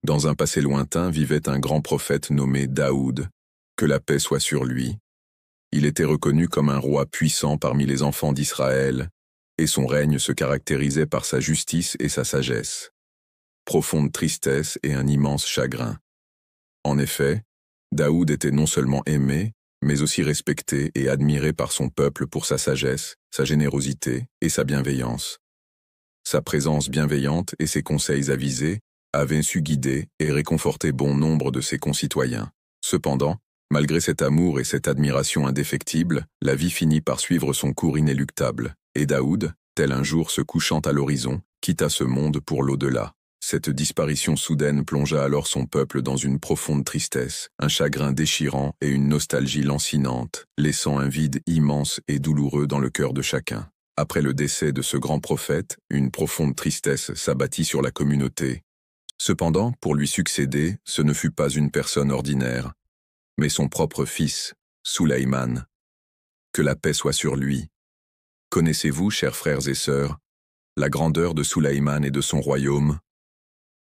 Dans un passé lointain vivait un grand prophète nommé Daoud, que la paix soit sur lui. Il était reconnu comme un roi puissant parmi les enfants d'Israël, et son règne se caractérisait par sa justice et sa sagesse. Profonde tristesse et un immense chagrin. En effet, Daoud était non seulement aimé, mais aussi respecté et admiré par son peuple pour sa sagesse, sa générosité et sa bienveillance. Sa présence bienveillante et ses conseils avisés avaient su guider et réconforter bon nombre de ses concitoyens. Cependant, malgré cet amour et cette admiration indéfectible, la vie finit par suivre son cours inéluctable, et Daoud, tel un jour se couchant à l'horizon, quitta ce monde pour l'au-delà. Cette disparition soudaine plongea alors son peuple dans une profonde tristesse, un chagrin déchirant et une nostalgie lancinante, laissant un vide immense et douloureux dans le cœur de chacun. Après le décès de ce grand prophète, une profonde tristesse s'abattit sur la communauté. Cependant, pour lui succéder, ce ne fut pas une personne ordinaire, mais son propre fils, Sulayman. Que la paix soit sur lui. Connaissez-vous, chers frères et sœurs, la grandeur de Sulayman et de son royaume?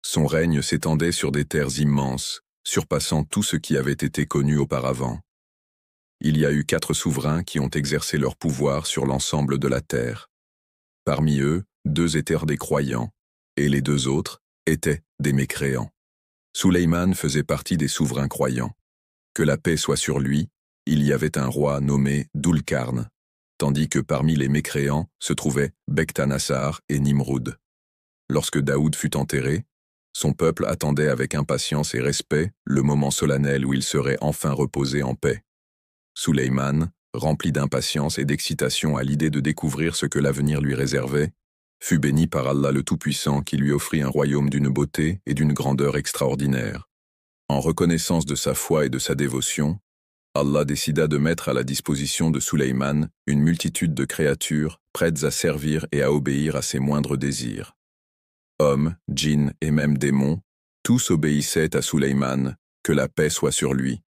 Son règne s'étendait sur des terres immenses, surpassant tout ce qui avait été connu auparavant. Il y a eu 4 souverains qui ont exercé leur pouvoir sur l'ensemble de la terre. Parmi eux, 2 étaient des croyants, et les 2 autres étaient des mécréants. Sulayman faisait partie des souverains croyants. Que la paix soit sur lui, il y avait un roi nommé Dulkarn, tandis que parmi les mécréants se trouvaient Bektanassar et Nimroud. Lorsque Daoud fut enterré, son peuple attendait avec impatience et respect le moment solennel où il serait enfin reposé en paix. Sulayman, rempli d'impatience et d'excitation à l'idée de découvrir ce que l'avenir lui réservait, fut béni par Allah le Tout-Puissant qui lui offrit un royaume d'une beauté et d'une grandeur extraordinaire. En reconnaissance de sa foi et de sa dévotion, Allah décida de mettre à la disposition de Sulayman une multitude de créatures prêtes à servir et à obéir à ses moindres désirs. Hommes, djinns et même démons, tous obéissaient à Sulayman, que la paix soit sur lui.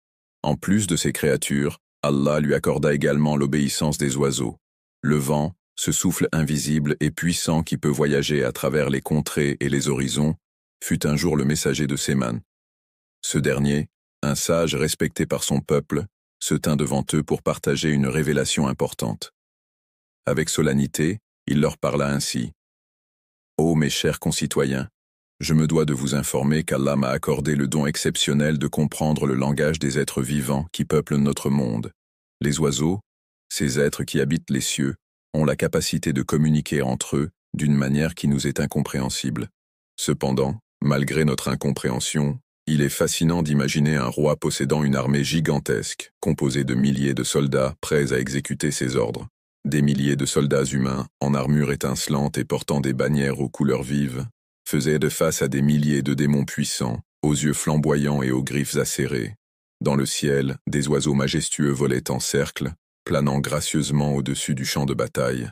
En plus de ces créatures, Allah lui accorda également l'obéissance des oiseaux. Le vent, ce souffle invisible et puissant qui peut voyager à travers les contrées et les horizons, fut un jour le messager de Séman. Ce dernier, un sage respecté par son peuple, se tint devant eux pour partager une révélation importante. Avec solennité, il leur parla ainsi. Ô mes chers concitoyens, je me dois de vous informer qu'Allah m'a accordé le don exceptionnel de comprendre le langage des êtres vivants qui peuplent notre monde. Les oiseaux, ces êtres qui habitent les cieux, ont la capacité de communiquer entre eux d'une manière qui nous est incompréhensible. Cependant, malgré notre incompréhension, il est fascinant d'imaginer un roi possédant une armée gigantesque, composée de milliers de soldats prêts à exécuter ses ordres. Des milliers de soldats humains, en armure étincelante et portant des bannières aux couleurs vives, faisaient de face à des milliers de démons puissants, aux yeux flamboyants et aux griffes acérées. Dans le ciel, des oiseaux majestueux volaient en cercle, planant gracieusement au-dessus du champ de bataille.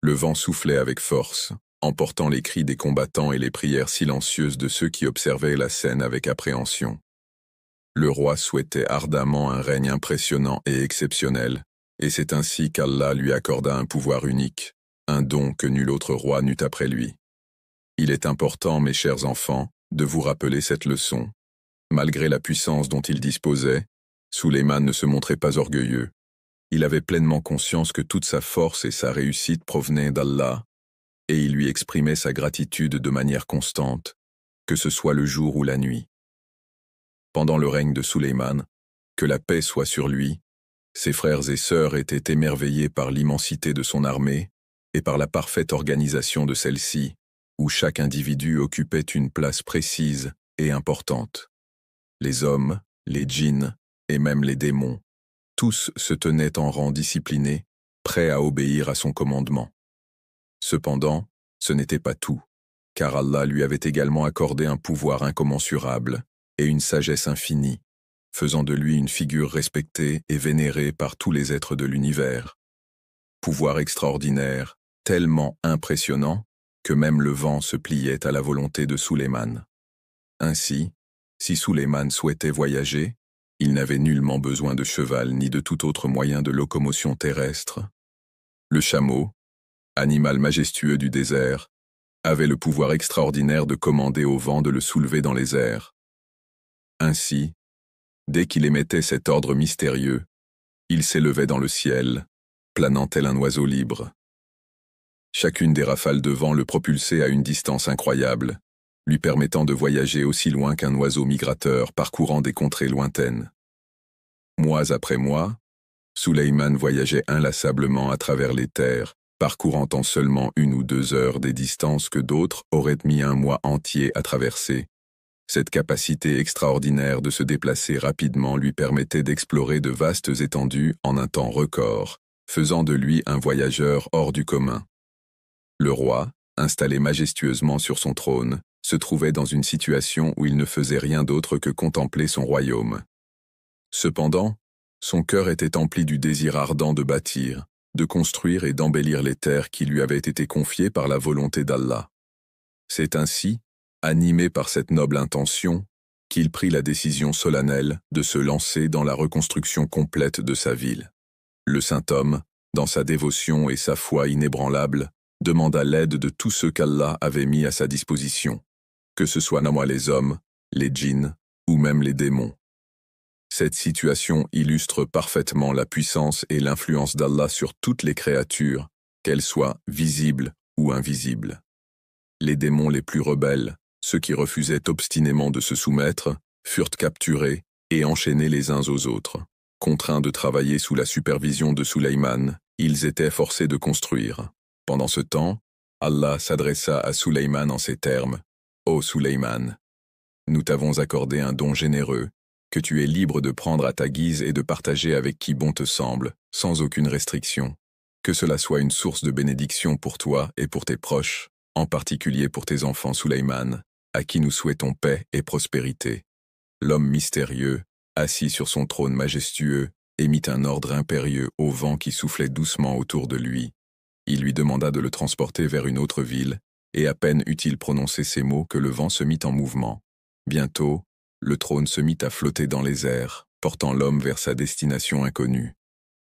Le vent soufflait avec force, emportant les cris des combattants et les prières silencieuses de ceux qui observaient la scène avec appréhension. Le roi souhaitait ardemment un règne impressionnant et exceptionnel, et c'est ainsi qu'Allah lui accorda un pouvoir unique, un don que nul autre roi n'eut après lui. Il est important, mes chers enfants, de vous rappeler cette leçon. Malgré la puissance dont il disposait, Sulayman ne se montrait pas orgueilleux. Il avait pleinement conscience que toute sa force et sa réussite provenaient d'Allah, et il lui exprimait sa gratitude de manière constante, que ce soit le jour ou la nuit. Pendant le règne de Sulayman, que la paix soit sur lui, ses frères et sœurs étaient émerveillés par l'immensité de son armée et par la parfaite organisation de celle-ci, où chaque individu occupait une place précise et importante. Les hommes, les djinns et même les démons, tous se tenaient en rang discipliné, prêts à obéir à son commandement. Cependant, ce n'était pas tout, car Allah lui avait également accordé un pouvoir incommensurable et une sagesse infinie, faisant de lui une figure respectée et vénérée par tous les êtres de l'univers. Pouvoir extraordinaire, tellement impressionnant que même le vent se pliait à la volonté de Sulayman. Ainsi, si Sulayman souhaitait voyager, il n'avait nullement besoin de cheval ni de tout autre moyen de locomotion terrestre. Le chameau, animal majestueux du désert, avait le pouvoir extraordinaire de commander au vent de le soulever dans les airs. Ainsi, dès qu'il émettait cet ordre mystérieux, il s'élevait dans le ciel, planant tel un oiseau libre. Chacune des rafales de vent le propulsait à une distance incroyable, lui permettant de voyager aussi loin qu'un oiseau migrateur parcourant des contrées lointaines. Mois après mois, Suleyman voyageait inlassablement à travers les terres, parcourant en seulement 1 ou 2 heures des distances que d'autres auraient mis un mois entier à traverser. Cette capacité extraordinaire de se déplacer rapidement lui permettait d'explorer de vastes étendues en un temps record, faisant de lui un voyageur hors du commun. Le roi, installé majestueusement sur son trône, se trouvait dans une situation où il ne faisait rien d'autre que contempler son royaume. Cependant, son cœur était empli du désir ardent de bâtir, de construire et d'embellir les terres qui lui avaient été confiées par la volonté d'Allah. C'est ainsi, animé par cette noble intention, qu'il prit la décision solennelle de se lancer dans la reconstruction complète de sa ville. Le saint homme, dans sa dévotion et sa foi inébranlable, demanda l'aide de tous ceux qu'Allah avait mis à sa disposition, que ce soit les hommes, les djinns ou même les démons. Cette situation illustre parfaitement la puissance et l'influence d'Allah sur toutes les créatures, qu'elles soient visibles ou invisibles. Les démons les plus rebelles, ceux qui refusaient obstinément de se soumettre, furent capturés et enchaînés les uns aux autres. Contraints de travailler sous la supervision de Suleyman, ils étaient forcés de construire. Pendant ce temps, Allah s'adressa à Suleyman en ces termes: « Ô Suleyman, nous t'avons accordé un don généreux, que tu es libre de prendre à ta guise et de partager avec qui bon te semble, sans aucune restriction. Que cela soit une source de bénédiction pour toi et pour tes proches, en particulier pour tes enfants Suleyman, à qui nous souhaitons paix et prospérité. » L'homme mystérieux, assis sur son trône majestueux, émit un ordre impérieux au vent qui soufflait doucement autour de lui. Il lui demanda de le transporter vers une autre ville, et à peine eut-il prononcé ces mots que le vent se mit en mouvement. Bientôt, le trône se mit à flotter dans les airs, portant l'homme vers sa destination inconnue.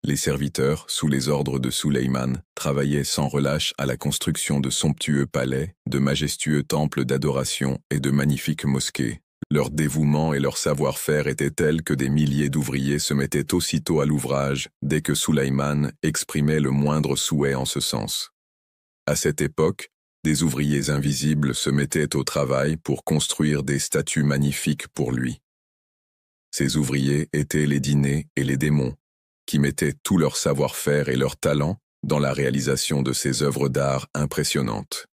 Les serviteurs, sous les ordres de Suleyman, travaillaient sans relâche à la construction de somptueux palais, de majestueux temples d'adoration et de magnifiques mosquées. Leur dévouement et leur savoir-faire étaient tels que des milliers d'ouvriers se mettaient aussitôt à l'ouvrage dès que Suleyman exprimait le moindre souhait en ce sens. À cette époque, des ouvriers invisibles se mettaient au travail pour construire des statues magnifiques pour lui. Ces ouvriers étaient les djinns et les démons, qui mettaient tout leur savoir-faire et leur talent dans la réalisation de ces œuvres d'art impressionnantes.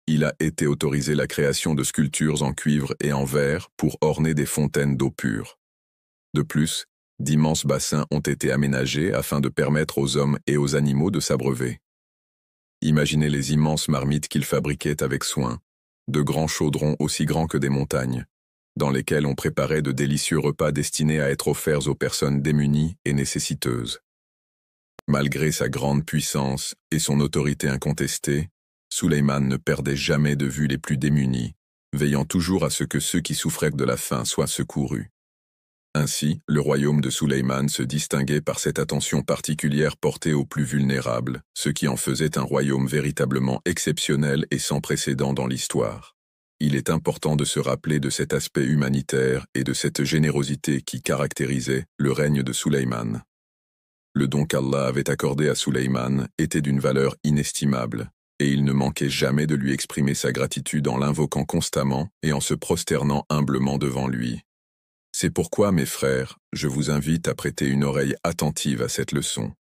Il a été autorisé la création de sculptures en cuivre et en verre pour orner des fontaines d'eau pure. De plus, d'immenses bassins ont été aménagés afin de permettre aux hommes et aux animaux de s'abreuver. Imaginez les immenses marmites qu'il fabriquait avec soin, de grands chaudrons aussi grands que des montagnes, dans lesquels on préparait de délicieux repas destinés à être offerts aux personnes démunies et nécessiteuses. Malgré sa grande puissance et son autorité incontestée, Suleyman ne perdait jamais de vue les plus démunis, veillant toujours à ce que ceux qui souffraient de la faim soient secourus. Ainsi, le royaume de Suleyman se distinguait par cette attention particulière portée aux plus vulnérables, ce qui en faisait un royaume véritablement exceptionnel et sans précédent dans l'histoire. Il est important de se rappeler de cet aspect humanitaire et de cette générosité qui caractérisait le règne de Suleyman. Le don qu'Allah avait accordé à Suleyman était d'une valeur inestimable, et il ne manquait jamais de lui exprimer sa gratitude en l'invoquant constamment et en se prosternant humblement devant lui. C'est pourquoi, mes frères, je vous invite à prêter une oreille attentive à cette leçon.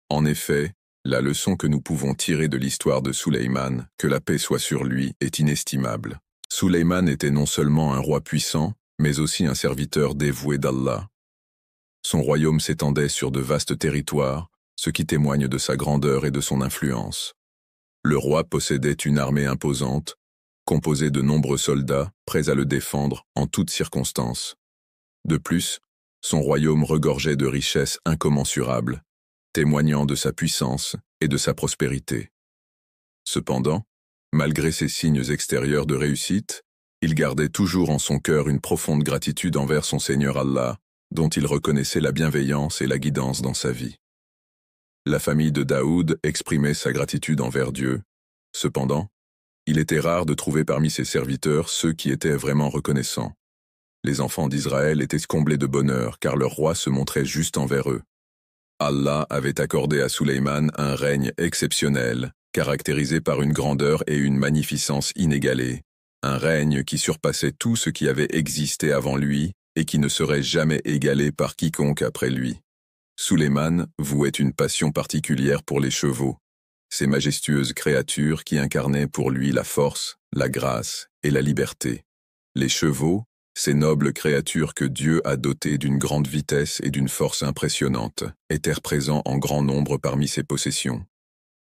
En effet, la leçon que nous pouvons tirer de l'histoire de Suleyman, que la paix soit sur lui, est inestimable. Suleyman était non seulement un roi puissant, mais aussi un serviteur dévoué d'Allah. Son royaume s'étendait sur de vastes territoires, ce qui témoigne de sa grandeur et de son influence. Le roi possédait une armée imposante, composée de nombreux soldats, prêts à le défendre en toutes circonstances. De plus, son royaume regorgeait de richesses incommensurables, témoignant de sa puissance et de sa prospérité. Cependant, malgré ces signes extérieurs de réussite, il gardait toujours en son cœur une profonde gratitude envers son Seigneur Allah, dont il reconnaissait la bienveillance et la guidance dans sa vie. La famille de Daoud exprimait sa gratitude envers Dieu. Cependant, Il était rare de trouver parmi ses serviteurs ceux qui étaient vraiment reconnaissants. Les enfants d'Israël étaient comblés de bonheur car leur roi se montrait juste envers eux. Allah avait accordé à Suleyman un règne exceptionnel, caractérisé par une grandeur et une magnificence inégalées, un règne qui surpassait tout ce qui avait existé avant lui et qui ne serait jamais égalé par quiconque après lui. Suleyman vouait une passion particulière pour les chevaux, ces majestueuses créatures qui incarnaient pour lui la force, la grâce et la liberté. Les chevaux, ces nobles créatures que Dieu a dotées d'une grande vitesse et d'une force impressionnante, étaient présents en grand nombre parmi ses possessions.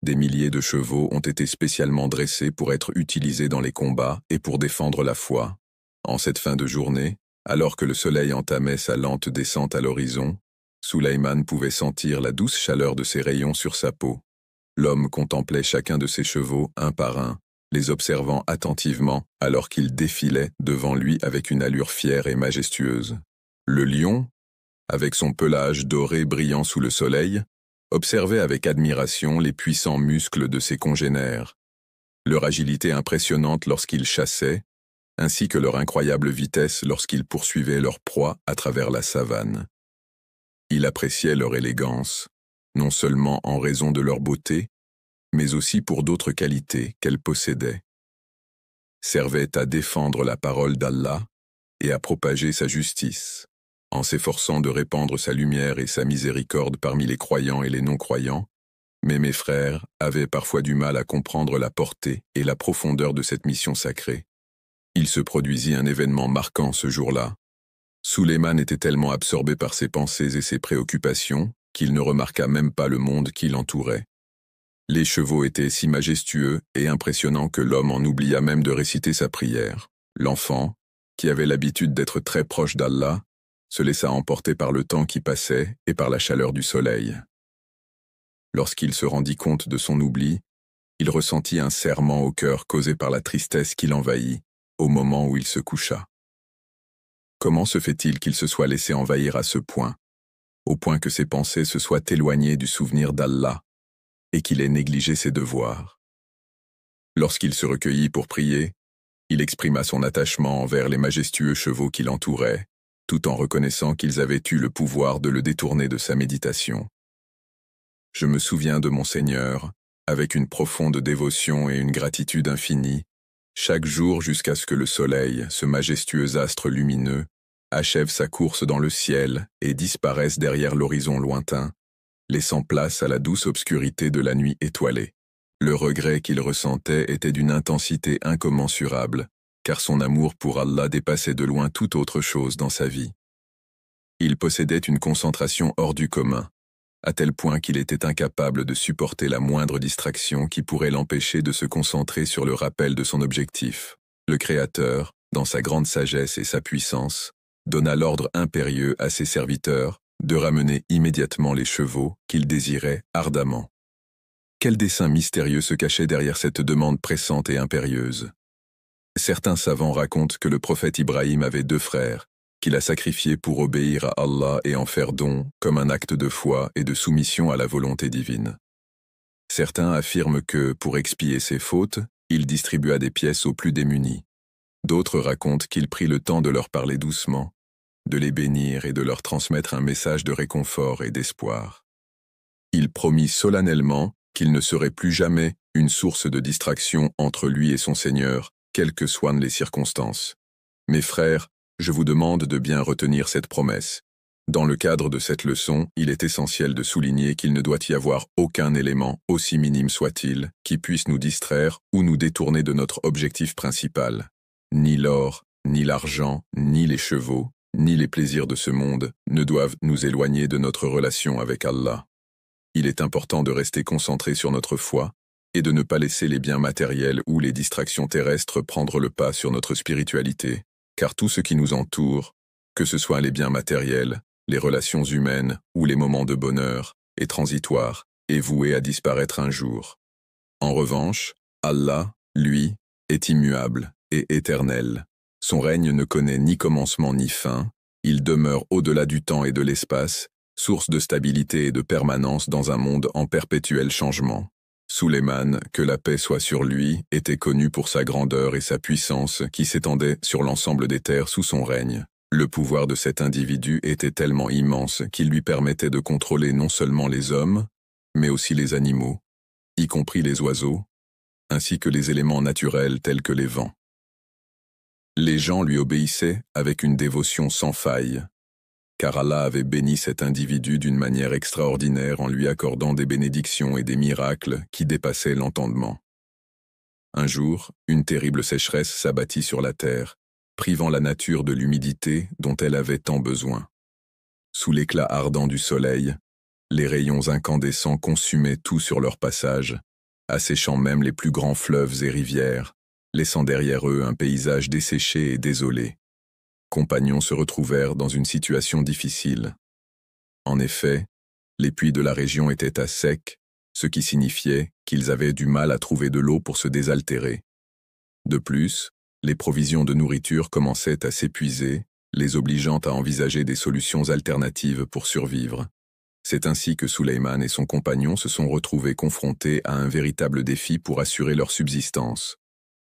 Des milliers de chevaux ont été spécialement dressés pour être utilisés dans les combats et pour défendre la foi. En cette fin de journée, alors que le soleil entamait sa lente descente à l'horizon, Suleyman pouvait sentir la douce chaleur de ses rayons sur sa peau. L'homme contemplait chacun de ses chevaux un par un, les observant attentivement alors qu'ils défilaient devant lui avec une allure fière et majestueuse. Le lion, avec son pelage doré brillant sous le soleil, observait avec admiration les puissants muscles de ses congénères, leur agilité impressionnante lorsqu'ils chassaient, ainsi que leur incroyable vitesse lorsqu'ils poursuivaient leur proie à travers la savane. Il appréciait leur élégance, non seulement en raison de leur beauté, mais aussi pour d'autres qualités qu'elles possédaient. Servaient à défendre la parole d'Allah et à propager sa justice, en s'efforçant de répandre sa lumière et sa miséricorde parmi les croyants et les non-croyants, mais mes frères avaient parfois du mal à comprendre la portée et la profondeur de cette mission sacrée. Il se produisit un événement marquant ce jour-là. Suleyman était tellement absorbé par ses pensées et ses préoccupations qu'il ne remarqua même pas le monde qui l'entourait. Les chevaux étaient si majestueux et impressionnants que l'homme en oublia même de réciter sa prière. L'enfant, qui avait l'habitude d'être très proche d'Allah, se laissa emporter par le temps qui passait et par la chaleur du soleil. Lorsqu'il se rendit compte de son oubli, il ressentit un serrement au cœur causé par la tristesse qui l'envahit au moment où il se coucha. Comment se fait-il qu'il se soit laissé envahir à ce point, au point que ses pensées se soient éloignées du souvenir d'Allah et qu'il ait négligé ses devoirs? Lorsqu'il se recueillit pour prier, il exprima son attachement envers les majestueux chevaux qui l'entouraient, tout en reconnaissant qu'ils avaient eu le pouvoir de le détourner de sa méditation. Je me souviens de mon Seigneur, avec une profonde dévotion et une gratitude infinie, chaque jour jusqu'à ce que le soleil, ce majestueux astre lumineux, achève sa course dans le ciel et disparaisse derrière l'horizon lointain, laissant place à la douce obscurité de la nuit étoilée. Le regret qu'il ressentait était d'une intensité incommensurable, car son amour pour Allah dépassait de loin toute autre chose dans sa vie. Il possédait une concentration hors du commun, à tel point qu'il était incapable de supporter la moindre distraction qui pourrait l'empêcher de se concentrer sur le rappel de son objectif. Le Créateur, dans sa grande sagesse et sa puissance, donna l'ordre impérieux à ses serviteurs de ramener immédiatement les chevaux qu'il désirait ardemment. Quel dessein mystérieux se cachait derrière cette demande pressante et impérieuse? Certains savants racontent que le prophète Ibrahim avait 2 frères, qu'il a sacrifiés pour obéir à Allah et en faire don comme un acte de foi et de soumission à la volonté divine. Certains affirment que, pour expier ses fautes, il distribua des pièces aux plus démunis. D'autres racontent qu'il prit le temps de leur parler doucement, de les bénir et de leur transmettre un message de réconfort et d'espoir. Il promit solennellement qu'il ne serait plus jamais une source de distraction entre lui et son Seigneur, quelles que soient les circonstances. Mes frères, je vous demande de bien retenir cette promesse. Dans le cadre de cette leçon, il est essentiel de souligner qu'il ne doit y avoir aucun élément, aussi minime soit-il, qui puisse nous distraire ou nous détourner de notre objectif principal. Ni l'or, ni l'argent, ni les chevaux, ni les plaisirs de ce monde ne doivent nous éloigner de notre relation avec Allah. Il est important de rester concentré sur notre foi et de ne pas laisser les biens matériels ou les distractions terrestres prendre le pas sur notre spiritualité, car tout ce qui nous entoure, que ce soit les biens matériels, les relations humaines ou les moments de bonheur, est transitoire et voué à disparaître un jour. En revanche, Allah, lui, est immuable et éternel. Son règne ne connaît ni commencement ni fin, il demeure au-delà du temps et de l'espace, source de stabilité et de permanence dans un monde en perpétuel changement. Sulayman, que la paix soit sur lui, était connu pour sa grandeur et sa puissance qui s'étendait sur l'ensemble des terres sous son règne. Le pouvoir de cet individu était tellement immense qu'il lui permettait de contrôler non seulement les hommes, mais aussi les animaux, y compris les oiseaux, ainsi que les éléments naturels tels que les vents. Les gens lui obéissaient avec une dévotion sans faille, car Allah avait béni cet individu d'une manière extraordinaire en lui accordant des bénédictions et des miracles qui dépassaient l'entendement. Un jour, une terrible sécheresse s'abattit sur la terre, privant la nature de l'humidité dont elle avait tant besoin. Sous l'éclat ardent du soleil, les rayons incandescents consumaient tout sur leur passage, asséchant même les plus grands fleuves et rivières, laissant derrière eux un paysage desséché et désolé. Compagnons se retrouvèrent dans une situation difficile. En effet, les puits de la région étaient à sec, ce qui signifiait qu'ils avaient du mal à trouver de l'eau pour se désaltérer. De plus, les provisions de nourriture commençaient à s'épuiser, les obligeant à envisager des solutions alternatives pour survivre. C'est ainsi que Sulayman et son compagnon se sont retrouvés confrontés à un véritable défi pour assurer leur subsistance.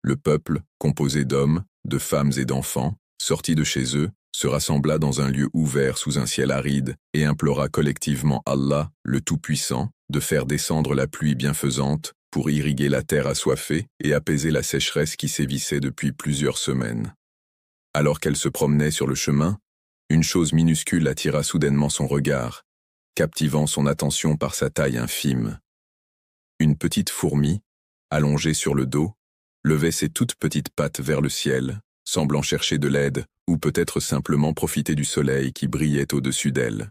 Le peuple, composé d'hommes, de femmes et d'enfants, sorti de chez eux, se rassembla dans un lieu ouvert sous un ciel aride et implora collectivement Allah, le Tout-Puissant, de faire descendre la pluie bienfaisante pour irriguer la terre assoiffée et apaiser la sécheresse qui sévissait depuis plusieurs semaines. Alors qu'elle se promenait sur le chemin, une chose minuscule attira soudainement son regard, captivant son attention par sa taille infime. Une petite fourmi, allongée sur le dos, levait ses toutes petites pattes vers le ciel, semblant chercher de l'aide, ou peut-être simplement profiter du soleil qui brillait au-dessus d'elle.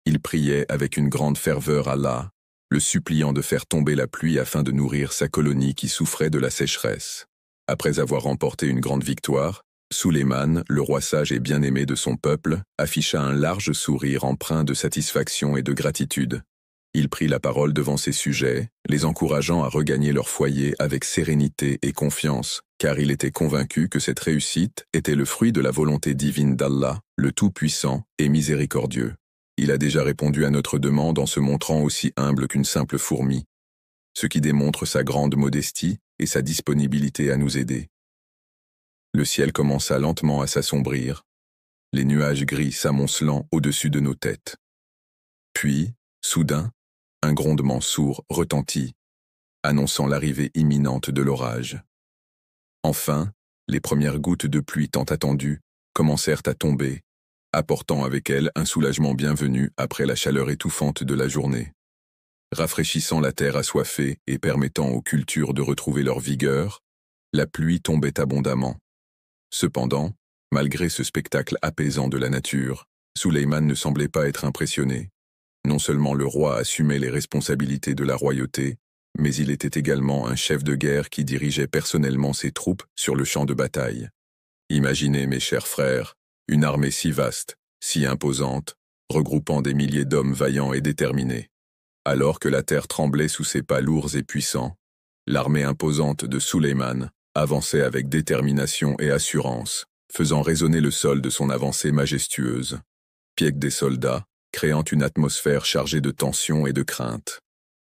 Il priait avec une grande ferveur Allah, le suppliant de faire tomber la pluie afin de nourrir sa colonie qui souffrait de la sécheresse. Après avoir remporté une grande victoire, Sulayman, le roi sage et bien-aimé de son peuple, afficha un large sourire empreint de satisfaction et de gratitude. Il prit la parole devant ses sujets, les encourageant à regagner leur foyer avec sérénité et confiance, car il était convaincu que cette réussite était le fruit de la volonté divine d'Allah, le Tout-Puissant et Miséricordieux. Il a déjà répondu à notre demande en se montrant aussi humble qu'une simple fourmi, ce qui démontre sa grande modestie et sa disponibilité à nous aider. Le ciel commença lentement à s'assombrir, les nuages gris s'amoncelant au-dessus de nos têtes. Puis, soudain, un grondement sourd retentit, annonçant l'arrivée imminente de l'orage. Enfin, les premières gouttes de pluie tant attendues commencèrent à tomber, apportant avec elles un soulagement bienvenu après la chaleur étouffante de la journée. Rafraîchissant la terre assoiffée et permettant aux cultures de retrouver leur vigueur, la pluie tombait abondamment. Cependant, malgré ce spectacle apaisant de la nature, Sulayman ne semblait pas être impressionné. Non seulement le roi assumait les responsabilités de la royauté, mais il était également un chef de guerre qui dirigeait personnellement ses troupes sur le champ de bataille. Imaginez, mes chers frères, une armée si vaste, si imposante, regroupant des milliers d'hommes vaillants et déterminés. Alors que la terre tremblait sous ses pas lourds et puissants, l'armée imposante de Sulayman avançait avec détermination et assurance, faisant résonner le sol de son avancée majestueuse. Piègue des soldats, créant une atmosphère chargée de tension et de crainte.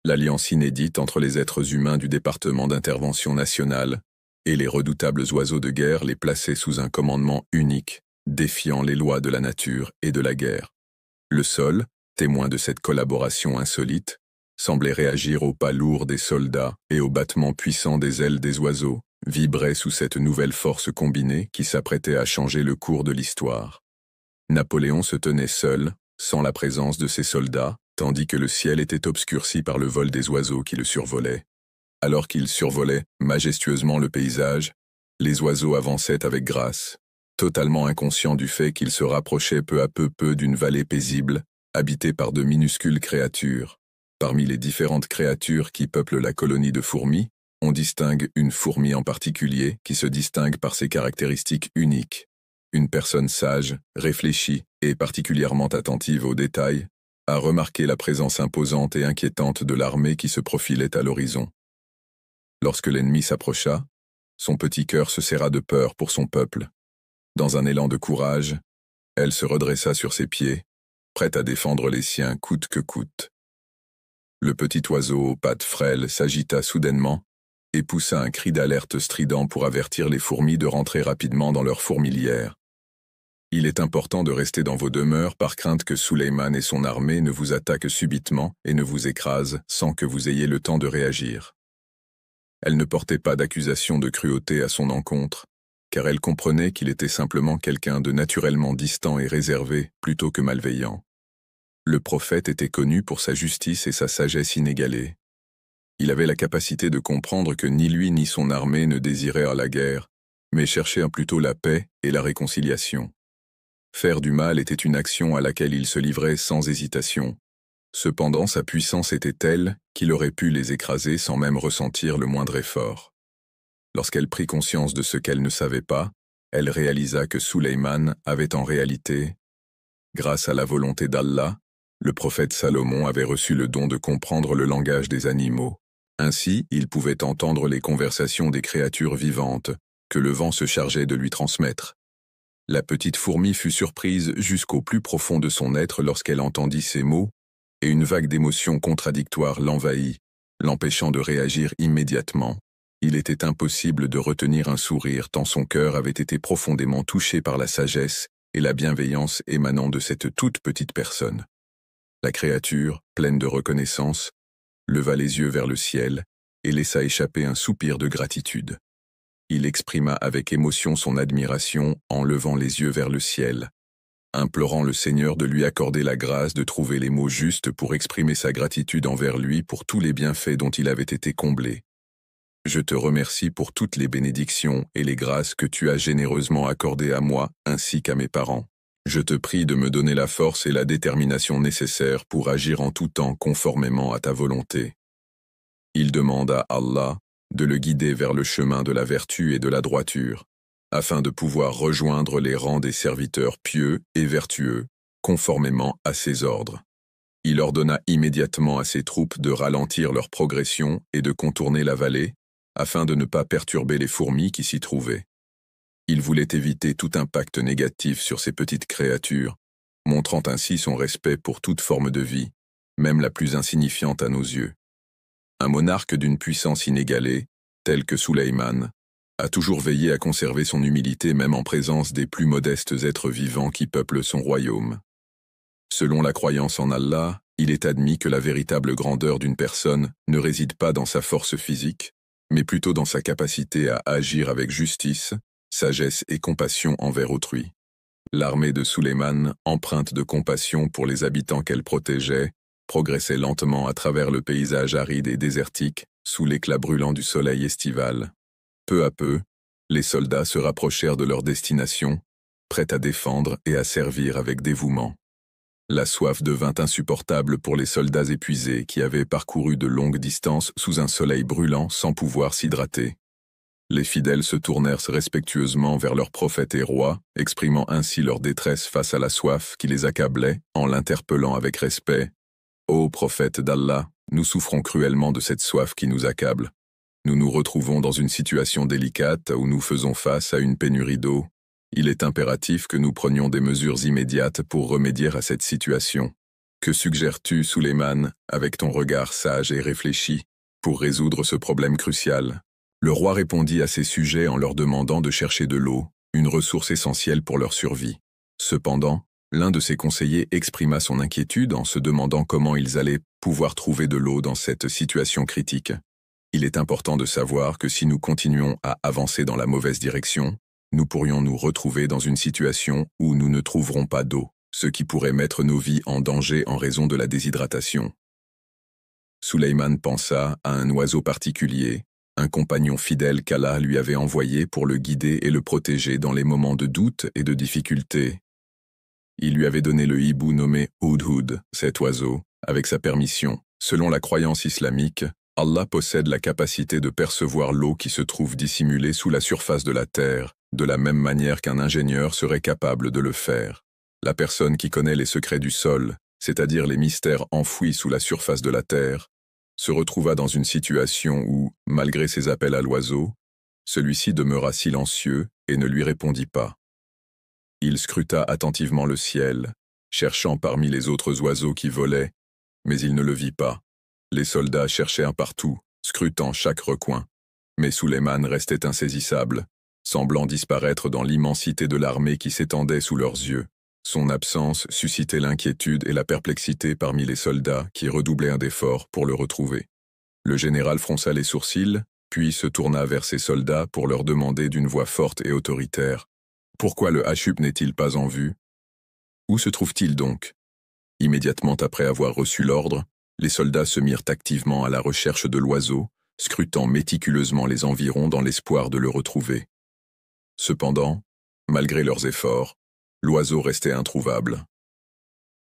L'alliance inédite entre les êtres humains du département d'intervention nationale et les redoutables oiseaux de guerre les plaçait sous un commandement unique, défiant les lois de la nature et de la guerre. Le sol, témoin de cette collaboration insolite, semblait réagir aux pas lourds des soldats et aux battements puissants des ailes des oiseaux, vibrait sous cette nouvelle force combinée qui s'apprêtait à changer le cours de l'histoire. Napoléon se tenait seul, sans la présence de ses soldats, tandis que le ciel était obscurci par le vol des oiseaux qui le survolaient. Alors qu'il survolait majestueusement le paysage, les oiseaux avançaient avec grâce, totalement inconscients du fait qu'ils se rapprochaient peu à peu d'une vallée paisible, habitée par de minuscules créatures. Parmi les différentes créatures qui peuplent la colonie de fourmis, on distingue une fourmi en particulier qui se distingue par ses caractéristiques uniques. Une personne sage, réfléchie et particulièrement attentive aux détails, a remarqué la présence imposante et inquiétante de l'armée qui se profilait à l'horizon. Lorsque l'ennemi s'approcha, son petit cœur se serra de peur pour son peuple. Dans un élan de courage, elle se redressa sur ses pieds, prête à défendre les siens coûte que coûte. Le petit oiseau aux pattes frêles s'agita soudainement et poussa un cri d'alerte strident pour avertir les fourmis de rentrer rapidement dans leur fourmilière. Il est important de rester dans vos demeures par crainte que Suleyman et son armée ne vous attaquent subitement et ne vous écrasent sans que vous ayez le temps de réagir. Elle ne portait pas d'accusation de cruauté à son encontre, car elle comprenait qu'il était simplement quelqu'un de naturellement distant et réservé plutôt que malveillant. Le prophète était connu pour sa justice et sa sagesse inégalée. Il avait la capacité de comprendre que ni lui ni son armée ne désirèrent la guerre, mais cherchaient plutôt la paix et la réconciliation. Faire du mal était une action à laquelle il se livrait sans hésitation. Cependant, sa puissance était telle qu'il aurait pu les écraser sans même ressentir le moindre effort. Lorsqu'elle prit conscience de ce qu'elle ne savait pas, elle réalisa que Suleyman avait en réalité, grâce à la volonté d'Allah, le prophète Salomon avait reçu le don de comprendre le langage des animaux. Ainsi, il pouvait entendre les conversations des créatures vivantes, que le vent se chargeait de lui transmettre. La petite fourmi fut surprise jusqu'au plus profond de son être lorsqu'elle entendit ces mots, et une vague d'émotions contradictoires l'envahit, l'empêchant de réagir immédiatement. Il était impossible de retenir un sourire tant son cœur avait été profondément touché par la sagesse et la bienveillance émanant de cette toute petite personne. La créature, pleine de reconnaissance, leva les yeux vers le ciel et laissa échapper un soupir de gratitude. Il exprima avec émotion son admiration en levant les yeux vers le ciel, implorant le Seigneur de lui accorder la grâce de trouver les mots justes pour exprimer sa gratitude envers lui pour tous les bienfaits dont il avait été comblé. Je te remercie pour toutes les bénédictions et les grâces que tu as généreusement accordées à moi ainsi qu'à mes parents. Je te prie de me donner la force et la détermination nécessaires pour agir en tout temps conformément à ta volonté. Il demande à Allah de le guider vers le chemin de la vertu et de la droiture, afin de pouvoir rejoindre les rangs des serviteurs pieux et vertueux, conformément à ses ordres. Il ordonna immédiatement à ses troupes de ralentir leur progression et de contourner la vallée, afin de ne pas perturber les fourmis qui s'y trouvaient. Il voulait éviter tout impact négatif sur ces petites créatures, montrant ainsi son respect pour toute forme de vie, même la plus insignifiante à nos yeux. Un monarque d'une puissance inégalée, tel que Suleyman, a toujours veillé à conserver son humilité même en présence des plus modestes êtres vivants qui peuplent son royaume. Selon la croyance en Allah, il est admis que la véritable grandeur d'une personne ne réside pas dans sa force physique, mais plutôt dans sa capacité à agir avec justice, sagesse et compassion envers autrui. L'armée de Suleyman, empreinte de compassion pour les habitants qu'elle protégeait, progressait lentement à travers le paysage aride et désertique, sous l'éclat brûlant du soleil estival. Peu à peu, les soldats se rapprochèrent de leur destination, prêts à défendre et à servir avec dévouement. La soif devint insupportable pour les soldats épuisés qui avaient parcouru de longues distances sous un soleil brûlant sans pouvoir s'hydrater. Les fidèles se tournèrent respectueusement vers leur prophète et roi, exprimant ainsi leur détresse face à la soif qui les accablait, en l'interpellant avec respect. « Ô prophète d'Allah, nous souffrons cruellement de cette soif qui nous accable. Nous nous retrouvons dans une situation délicate où nous faisons face à une pénurie d'eau. Il est impératif que nous prenions des mesures immédiates pour remédier à cette situation. Que suggères-tu, Suleyman, avec ton regard sage et réfléchi, pour résoudre ce problème crucial ?» Le roi répondit à ces sujets en leur demandant de chercher de l'eau, une ressource essentielle pour leur survie. Cependant, l'un de ses conseillers exprima son inquiétude en se demandant comment ils allaient pouvoir trouver de l'eau dans cette situation critique. Il est important de savoir que si nous continuons à avancer dans la mauvaise direction, nous pourrions nous retrouver dans une situation où nous ne trouverons pas d'eau, ce qui pourrait mettre nos vies en danger en raison de la déshydratation. Suleyman pensa à un oiseau particulier, un compagnon fidèle qu'Allah lui avait envoyé pour le guider et le protéger dans les moments de doute et de difficulté. Il lui avait donné le hibou nommé Hudhud, cet oiseau, avec sa permission. Selon la croyance islamique, Allah possède la capacité de percevoir l'eau qui se trouve dissimulée sous la surface de la terre, de la même manière qu'un ingénieur serait capable de le faire. La personne qui connaît les secrets du sol, c'est-à-dire les mystères enfouis sous la surface de la terre, se retrouva dans une situation où, malgré ses appels à l'oiseau, celui-ci demeura silencieux et ne lui répondit pas. Il scruta attentivement le ciel, cherchant parmi les autres oiseaux qui volaient, mais il ne le vit pas. Les soldats cherchèrent partout, scrutant chaque recoin. Mais Sulayman restait insaisissable, semblant disparaître dans l'immensité de l'armée qui s'étendait sous leurs yeux. Son absence suscitait l'inquiétude et la perplexité parmi les soldats qui redoublaient d'efforts pour le retrouver. Le général fronça les sourcils, puis se tourna vers ses soldats pour leur demander d'une voix forte et autoritaire « Pourquoi le Hachub n'est-il pas en vue? Où se trouve-t-il donc ?» Immédiatement après avoir reçu l'ordre, les soldats se mirent activement à la recherche de l'oiseau, scrutant méticuleusement les environs dans l'espoir de le retrouver. Cependant, malgré leurs efforts, l'oiseau restait introuvable.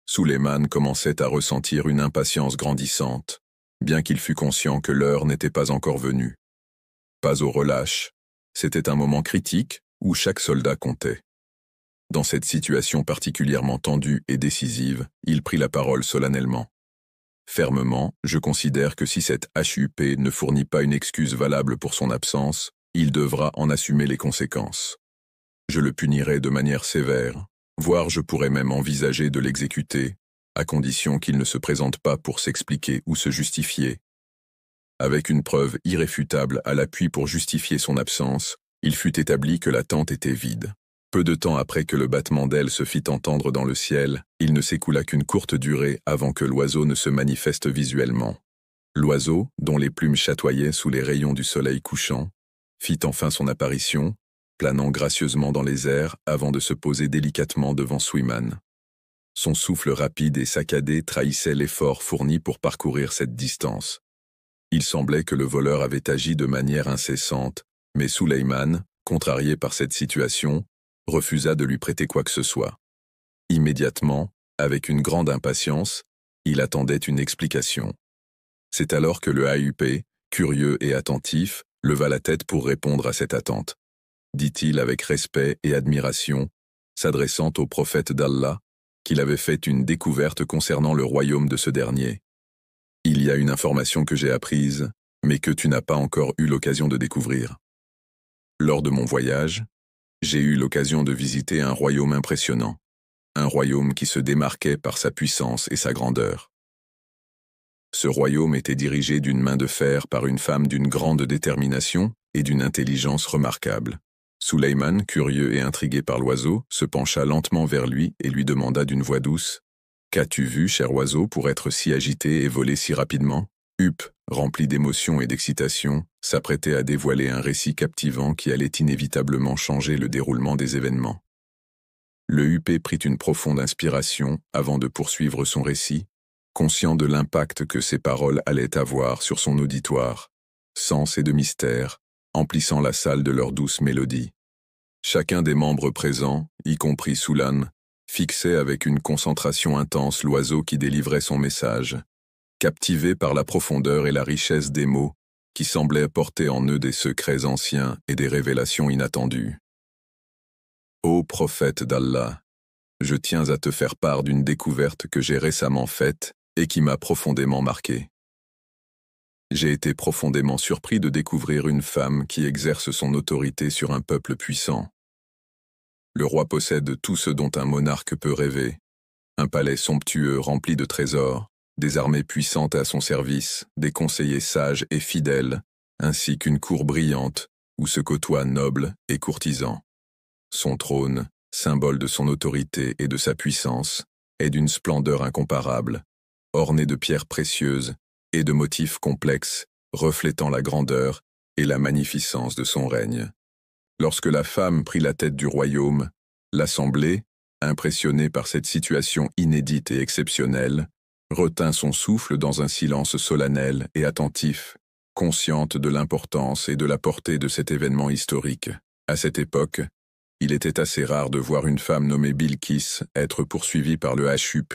Sulayman commençait à ressentir une impatience grandissante, bien qu'il fût conscient que l'heure n'était pas encore venue. Pas au relâche, c'était un moment critique où chaque soldat comptait. Dans cette situation particulièrement tendue et décisive, il prit la parole solennellement. Fermement, je considère que si cette HUP ne fournit pas une excuse valable pour son absence, il devra en assumer les conséquences. Je le punirai de manière sévère, voire je pourrais même envisager de l'exécuter, à condition qu'il ne se présente pas pour s'expliquer ou se justifier. Avec une preuve irréfutable à l'appui pour justifier son absence, il fut établi que la tente était vide. Peu de temps après que le battement d'ailes se fit entendre dans le ciel, il ne s'écoula qu'une courte durée avant que l'oiseau ne se manifeste visuellement. L'oiseau, dont les plumes chatoyaient sous les rayons du soleil couchant, fit enfin son apparition, planant gracieusement dans les airs avant de se poser délicatement devant Sulayman. Son souffle rapide et saccadé trahissait l'effort fourni pour parcourir cette distance. Il semblait que le voleur avait agi de manière incessante, mais Sulayman, contrarié par cette situation, refusa de lui prêter quoi que ce soit. Immédiatement, avec une grande impatience, il attendait une explication. C'est alors que le HUP, curieux et attentif, leva la tête pour répondre à cette attente. Dit-il avec respect et admiration, s'adressant au prophète d'Allah, qu'il avait fait une découverte concernant le royaume de ce dernier. « Il y a une information que j'ai apprise, mais que tu n'as pas encore eu l'occasion de découvrir. Lors de mon voyage, j'ai eu l'occasion de visiter un royaume impressionnant, un royaume qui se démarquait par sa puissance et sa grandeur. Ce royaume était dirigé d'une main de fer par une femme d'une grande détermination et d'une intelligence remarquable. Sulayman, curieux et intrigué par l'oiseau, se pencha lentement vers lui et lui demanda d'une voix douce « Qu'as-tu vu, cher oiseau, pour être si agité et voler si rapidement ?» Hup, rempli d'émotion et d'excitation, s'apprêtait à dévoiler un récit captivant qui allait inévitablement changer le déroulement des événements. Le Huppé prit une profonde inspiration avant de poursuivre son récit, conscient de l'impact que ses paroles allaient avoir sur son auditoire, sens et de mystère, emplissant la salle de leur douce mélodie. Chacun des membres présents, y compris Sulayman, fixait avec une concentration intense l'oiseau qui délivrait son message, captivé par la profondeur et la richesse des mots qui semblaient porter en eux des secrets anciens et des révélations inattendues. Ô prophète d'Allah, je tiens à te faire part d'une découverte que j'ai récemment faite et qui m'a profondément marqué. J'ai été profondément surpris de découvrir une femme qui exerce son autorité sur un peuple puissant. Le roi possède tout ce dont un monarque peut rêver, un palais somptueux rempli de trésors, des armées puissantes à son service, des conseillers sages et fidèles, ainsi qu'une cour brillante où se côtoient nobles et courtisans. Son trône, symbole de son autorité et de sa puissance, est d'une splendeur incomparable, orné de pierres précieuses et de motifs complexes, reflétant la grandeur et la magnificence de son règne. Lorsque la femme prit la tête du royaume, l'assemblée, impressionnée par cette situation inédite et exceptionnelle, retint son souffle dans un silence solennel et attentif, consciente de l'importance et de la portée de cet événement historique. À cette époque, il était assez rare de voir une femme nommée Bilkis être poursuivie par le HUP.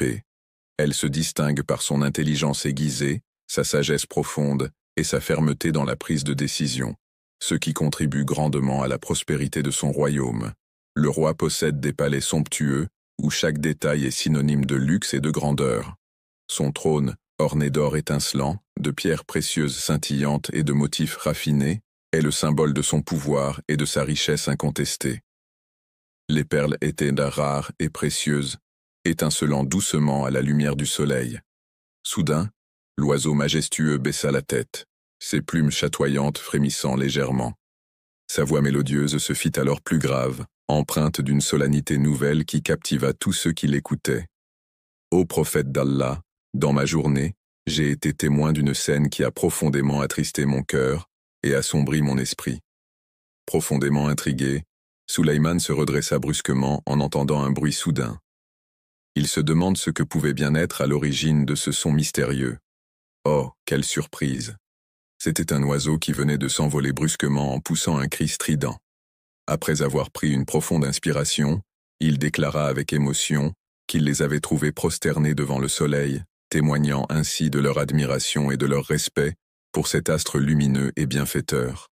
Elle se distingue par son intelligence aiguisée, sa sagesse profonde et sa fermeté dans la prise de décision, ce qui contribue grandement à la prospérité de son royaume. Le roi possède des palais somptueux, où chaque détail est synonyme de luxe et de grandeur. Son trône, orné d'or étincelant, de pierres précieuses scintillantes et de motifs raffinés, est le symbole de son pouvoir et de sa richesse incontestée. Les perles étaient rares et précieuses, étincelant doucement à la lumière du soleil. Soudain, L'oiseau majestueux baissa la tête, ses plumes chatoyantes frémissant légèrement. Sa voix mélodieuse se fit alors plus grave, empreinte d'une solennité nouvelle qui captiva tous ceux qui l'écoutaient. Ô prophète d'Allah, dans ma journée, j'ai été témoin d'une scène qui a profondément attristé mon cœur et assombri mon esprit. Profondément intrigué, Sulayman se redressa brusquement en entendant un bruit soudain. Il se demande ce que pouvait bien être à l'origine de ce son mystérieux. Oh, quelle surprise! C'était un oiseau qui venait de s'envoler brusquement en poussant un cri strident. Après avoir pris une profonde inspiration, il déclara avec émotion qu'il les avait trouvés prosternés devant le soleil, témoignant ainsi de leur admiration et de leur respect pour cet astre lumineux et bienfaiteur.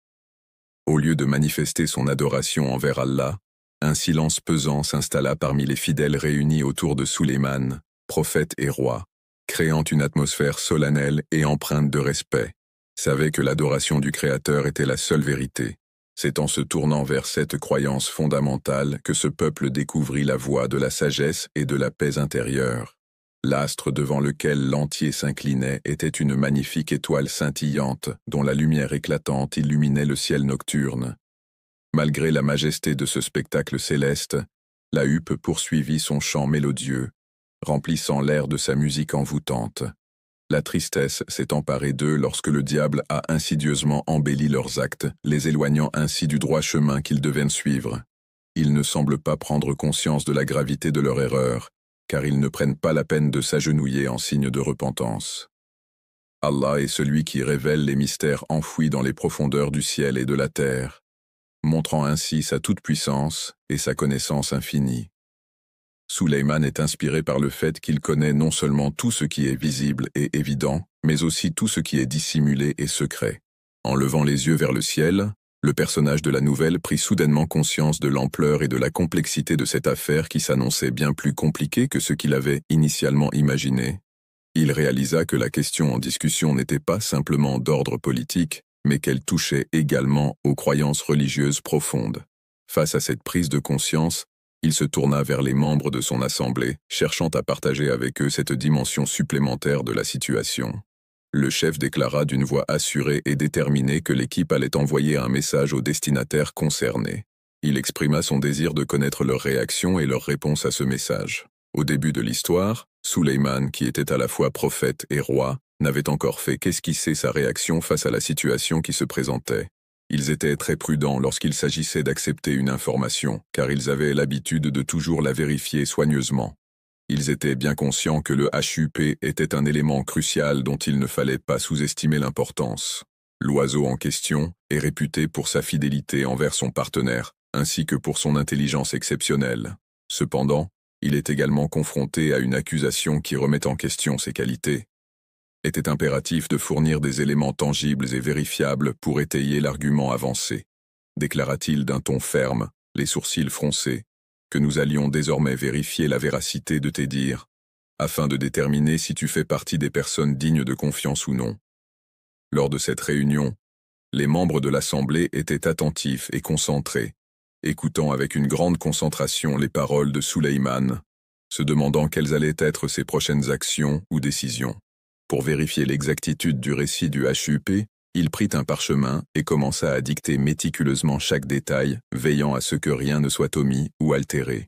Au lieu de manifester son adoration envers Allah, un silence pesant s'installa parmi les fidèles réunis autour de Sulayman, prophète et roi, créant une atmosphère solennelle et empreinte de respect. Savait que l'adoration du Créateur était la seule vérité. C'est en se tournant vers cette croyance fondamentale que ce peuple découvrit la voie de la sagesse et de la paix intérieure. L'astre devant lequel l'entier s'inclinait était une magnifique étoile scintillante dont la lumière éclatante illuminait le ciel nocturne. Malgré la majesté de ce spectacle céleste, la huppe poursuivit son chant mélodieux, remplissant l'air de sa musique envoûtante. La tristesse s'est emparée d'eux lorsque le diable a insidieusement embelli leurs actes, les éloignant ainsi du droit chemin qu'ils devaient suivre. Ils ne semblent pas prendre conscience de la gravité de leur erreur, car ils ne prennent pas la peine de s'agenouiller en signe de repentance. Allah est celui qui révèle les mystères enfouis dans les profondeurs du ciel et de la terre, montrant ainsi sa toute-puissance et sa connaissance infinie. Sulayman est inspiré par le fait qu'il connaît non seulement tout ce qui est visible et évident, mais aussi tout ce qui est dissimulé et secret. En levant les yeux vers le ciel, le personnage de la nouvelle prit soudainement conscience de l'ampleur et de la complexité de cette affaire qui s'annonçait bien plus compliquée que ce qu'il avait initialement imaginé. Il réalisa que la question en discussion n'était pas simplement d'ordre politique, mais qu'elle touchait également aux croyances religieuses profondes. Face à cette prise de conscience, il se tourna vers les membres de son assemblée, cherchant à partager avec eux cette dimension supplémentaire de la situation. Le chef déclara d'une voix assurée et déterminée que l'équipe allait envoyer un message aux destinataires concernés. Il exprima son désir de connaître leur réaction et leur réponse à ce message. Au début de l'histoire, Sulayman, qui était à la fois prophète et roi, n'avait encore fait qu'esquisser sa réaction face à la situation qui se présentait. Ils étaient très prudents lorsqu'il s'agissait d'accepter une information, car ils avaient l'habitude de toujours la vérifier soigneusement. Ils étaient bien conscients que le HUP était un élément crucial dont il ne fallait pas sous-estimer l'importance. L'oiseau en question est réputé pour sa fidélité envers son partenaire, ainsi que pour son intelligence exceptionnelle. Cependant, il est également confronté à une accusation qui remet en question ses qualités. Était impératif de fournir des éléments tangibles et vérifiables pour étayer l'argument avancé, déclara-t-il d'un ton ferme, les sourcils froncés, que nous allions désormais vérifier la véracité de tes dires, afin de déterminer si tu fais partie des personnes dignes de confiance ou non. Lors de cette réunion, les membres de l'Assemblée étaient attentifs et concentrés, écoutant avec une grande concentration les paroles de Sulayman, se demandant quelles allaient être ses prochaines actions ou décisions. Pour vérifier l'exactitude du récit du HUP, il prit un parchemin et commença à dicter méticuleusement chaque détail, veillant à ce que rien ne soit omis ou altéré.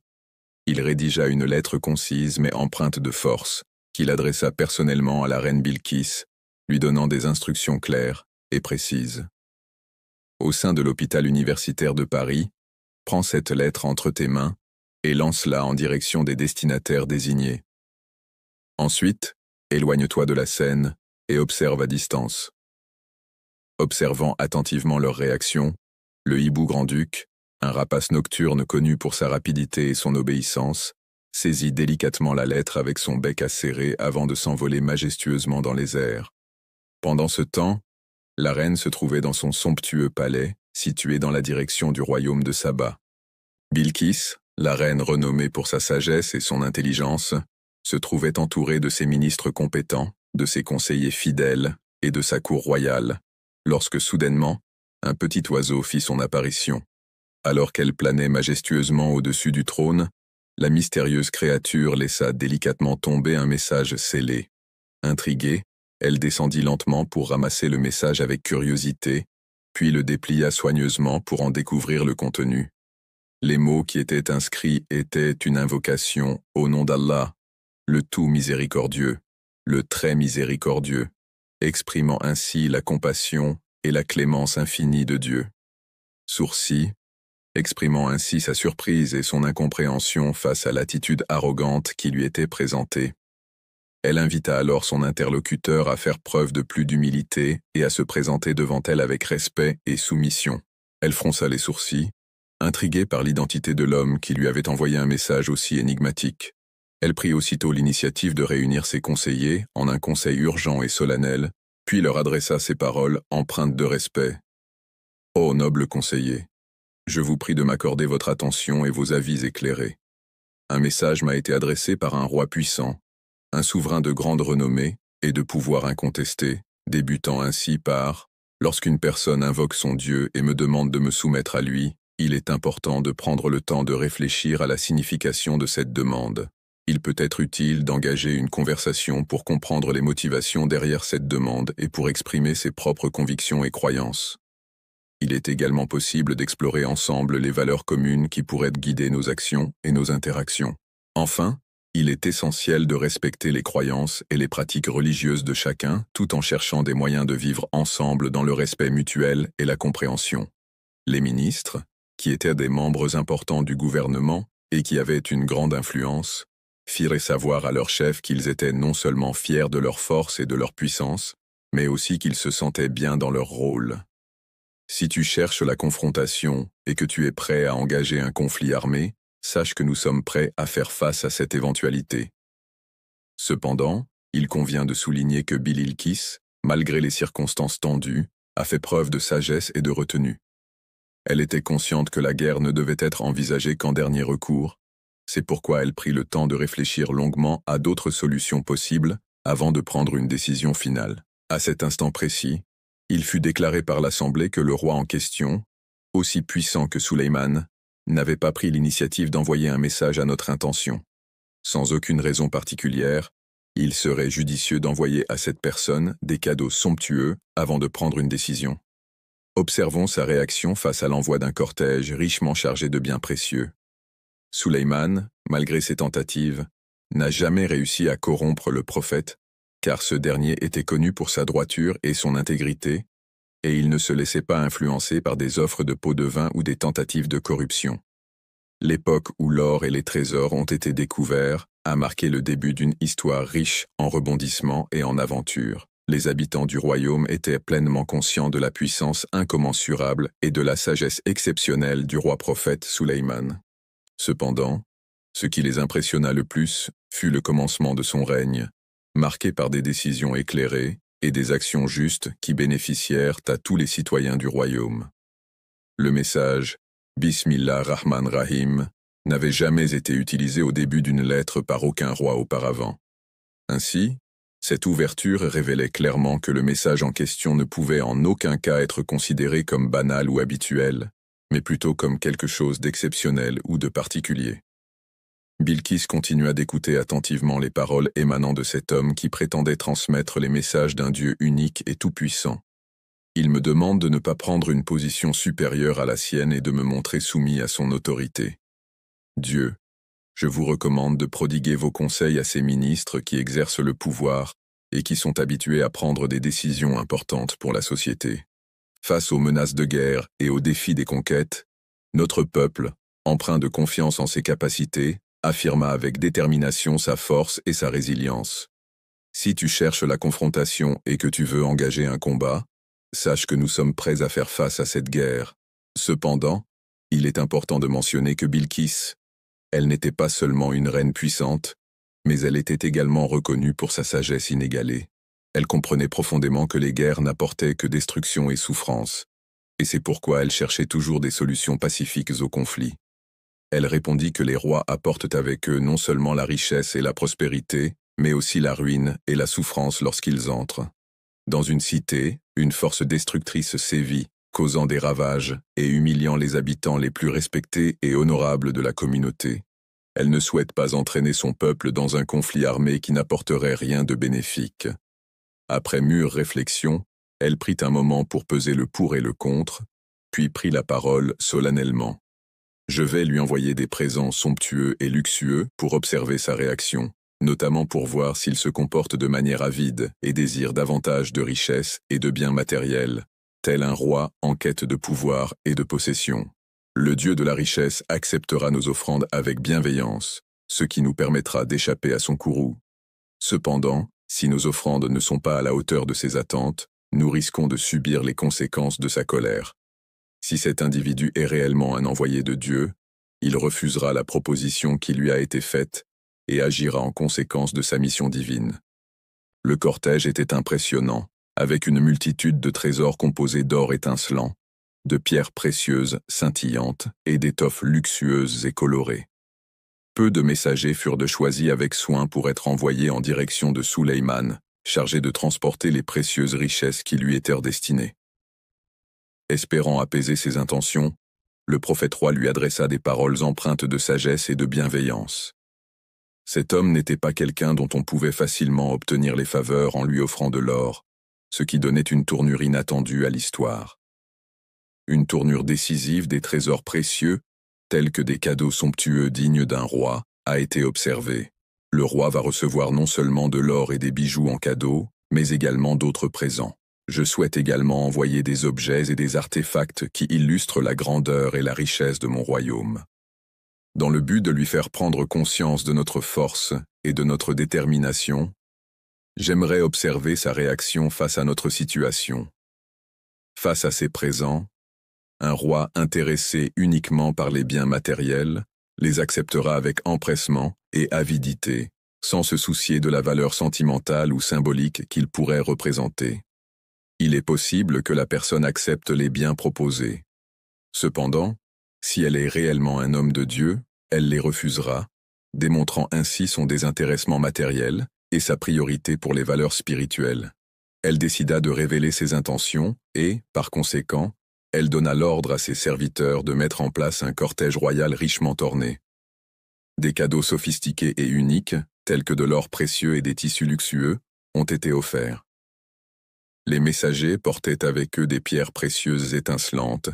Il rédigea une lettre concise mais empreinte de force, qu'il adressa personnellement à la reine Bilqis, lui donnant des instructions claires et précises. Au sein de l'hôpital universitaire de Paris, prends cette lettre entre tes mains et lance-la en direction des destinataires désignés. Ensuite, éloigne-toi de la scène et observe à distance. Observant attentivement leurs réactions, le hibou grand-duc, un rapace nocturne connu pour sa rapidité et son obéissance, saisit délicatement la lettre avec son bec acéré avant de s'envoler majestueusement dans les airs. Pendant ce temps, la reine se trouvait dans son somptueux palais, situé dans la direction du royaume de Saba. Bilqis, la reine renommée pour sa sagesse et son intelligence, se trouvait entourée de ses ministres compétents, de ses conseillers fidèles et de sa cour royale, lorsque soudainement, un petit oiseau fit son apparition. Alors qu'elle planait majestueusement au-dessus du trône, la mystérieuse créature laissa délicatement tomber un message scellé. Intriguée, Elle descendit lentement pour ramasser le message avec curiosité, puis le déplia soigneusement pour en découvrir le contenu. Les mots qui étaient inscrits étaient une invocation au nom d'Allah, le tout miséricordieux, le très miséricordieux, exprimant ainsi la compassion et la clémence infinie de Dieu. Sourcil, exprimant ainsi sa surprise et son incompréhension face à l'attitude arrogante qui lui était présentée. Elle invita alors son interlocuteur à faire preuve de plus d'humilité et à se présenter devant elle avec respect et soumission. Elle fronça les sourcils, intriguée par l'identité de l'homme qui lui avait envoyé un message aussi énigmatique. Elle prit aussitôt l'initiative de réunir ses conseillers en un conseil urgent et solennel, puis leur adressa ces paroles empreintes de respect. « Ô noble conseiller, je vous prie de m'accorder votre attention et vos avis éclairés. Un message m'a été adressé par un roi puissant, un souverain de grande renommée et de pouvoir incontesté, débutant ainsi par « Lorsqu'une personne invoque son Dieu et me demande de me soumettre à lui, il est important de prendre le temps de réfléchir à la signification de cette demande. Il peut être utile d'engager une conversation pour comprendre les motivations derrière cette demande et pour exprimer ses propres convictions et croyances. Il est également possible d'explorer ensemble les valeurs communes qui pourraient guider nos actions et nos interactions. Enfin, il est essentiel de respecter les croyances et les pratiques religieuses de chacun tout en cherchant des moyens de vivre ensemble dans le respect mutuel et la compréhension. » Les ministres, qui étaient des membres importants du gouvernement et qui avaient une grande influence, firent savoir à leur chef qu'ils étaient non seulement fiers de leur force et de leur puissance, mais aussi qu'ils se sentaient bien dans leur rôle. Si tu cherches la confrontation et que tu es prêt à engager un conflit armé, sache que nous sommes prêts à faire face à cette éventualité. Cependant, il convient de souligner que Bililkis, malgré les circonstances tendues, a fait preuve de sagesse et de retenue. Elle était consciente que la guerre ne devait être envisagée qu'en dernier recours. C'est pourquoi elle prit le temps de réfléchir longuement à d'autres solutions possibles avant de prendre une décision finale. À cet instant précis, il fut déclaré par l'Assemblée que le roi en question, aussi puissant que Sulayman, n'avait pas pris l'initiative d'envoyer un message à notre intention. Sans aucune raison particulière, il serait judicieux d'envoyer à cette personne des cadeaux somptueux avant de prendre une décision. Observons sa réaction face à l'envoi d'un cortège richement chargé de biens précieux. Sulayman, malgré ses tentatives, n'a jamais réussi à corrompre le prophète, car ce dernier était connu pour sa droiture et son intégrité, et il ne se laissait pas influencer par des offres de pots de vin ou des tentatives de corruption. L'époque où l'or et les trésors ont été découverts a marqué le début d'une histoire riche en rebondissements et en aventures. Les habitants du royaume étaient pleinement conscients de la puissance incommensurable et de la sagesse exceptionnelle du roi prophète Sulayman. Cependant, ce qui les impressionna le plus fut le commencement de son règne, marqué par des décisions éclairées et des actions justes qui bénéficièrent à tous les citoyens du royaume. Le message « Bismillah Rahman Rahim » n'avait jamais été utilisé au début d'une lettre par aucun roi auparavant. Ainsi, cette ouverture révélait clairement que le message en question ne pouvait en aucun cas être considéré comme banal ou habituel, mais plutôt comme quelque chose d'exceptionnel ou de particulier. Bilkis continua d'écouter attentivement les paroles émanant de cet homme qui prétendait transmettre les messages d'un Dieu unique et tout-puissant. Il me demande de ne pas prendre une position supérieure à la sienne et de me montrer soumis à son autorité. Dieu, je vous recommande de prodiguer vos conseils à ces ministres qui exercent le pouvoir et qui sont habitués à prendre des décisions importantes pour la société. Face aux menaces de guerre et aux défis des conquêtes, notre peuple, empreint de confiance en ses capacités, affirma avec détermination sa force et sa résilience. Si tu cherches la confrontation et que tu veux engager un combat, sache que nous sommes prêts à faire face à cette guerre. Cependant, il est important de mentionner que Bilkis, elle n'était pas seulement une reine puissante, mais elle était également reconnue pour sa sagesse inégalée. Elle comprenait profondément que les guerres n'apportaient que destruction et souffrance, et c'est pourquoi elle cherchait toujours des solutions pacifiques aux conflits. Elle répondit que les rois apportent avec eux non seulement la richesse et la prospérité, mais aussi la ruine et la souffrance lorsqu'ils entrent. Dans une cité, une force destructrice sévit, causant des ravages et humiliant les habitants les plus respectés et honorables de la communauté. Elle ne souhaite pas entraîner son peuple dans un conflit armé qui n'apporterait rien de bénéfique. Après mûre réflexion, elle prit un moment pour peser le pour et le contre, puis prit la parole solennellement. Je vais lui envoyer des présents somptueux et luxueux pour observer sa réaction, notamment pour voir s'il se comporte de manière avide et désire davantage de richesses et de biens matériels, tel un roi en quête de pouvoir et de possession. Le Dieu de la richesse acceptera nos offrandes avec bienveillance, ce qui nous permettra d'échapper à son courroux. Cependant, si nos offrandes ne sont pas à la hauteur de ses attentes, nous risquons de subir les conséquences de sa colère. Si cet individu est réellement un envoyé de Dieu, il refusera la proposition qui lui a été faite et agira en conséquence de sa mission divine. Le cortège était impressionnant, avec une multitude de trésors composés d'or étincelant, de pierres précieuses scintillantes et d'étoffes luxueuses et colorées. Peu de messagers furent choisis avec soin pour être envoyés en direction de Sulayman, chargé de transporter les précieuses richesses qui lui étaient destinées. Espérant apaiser ses intentions, le prophète roi lui adressa des paroles empreintes de sagesse et de bienveillance. Cet homme n'était pas quelqu'un dont on pouvait facilement obtenir les faveurs en lui offrant de l'or, ce qui donnait une tournure inattendue à l'histoire. Une tournure décisive des trésors précieux, tels que des cadeaux somptueux dignes d'un roi, a été observée. Le roi va recevoir non seulement de l'or et des bijoux en cadeau, mais également d'autres présents. Je souhaite également envoyer des objets et des artefacts qui illustrent la grandeur et la richesse de mon royaume. Dans le but de lui faire prendre conscience de notre force et de notre détermination, j'aimerais observer sa réaction face à notre situation. Face à ces présents, un roi intéressé uniquement par les biens matériels les acceptera avec empressement et avidité, sans se soucier de la valeur sentimentale ou symbolique qu'ils pourraient représenter. Il est possible que la personne accepte les biens proposés. Cependant, si elle est réellement un homme de Dieu, elle les refusera, démontrant ainsi son désintéressement matériel et sa priorité pour les valeurs spirituelles. Elle décida de révéler ses intentions et, par conséquent, elle donna l'ordre à ses serviteurs de mettre en place un cortège royal richement orné. Des cadeaux sophistiqués et uniques, tels que de l'or précieux et des tissus luxueux, ont été offerts. Les messagers portaient avec eux des pierres précieuses étincelantes,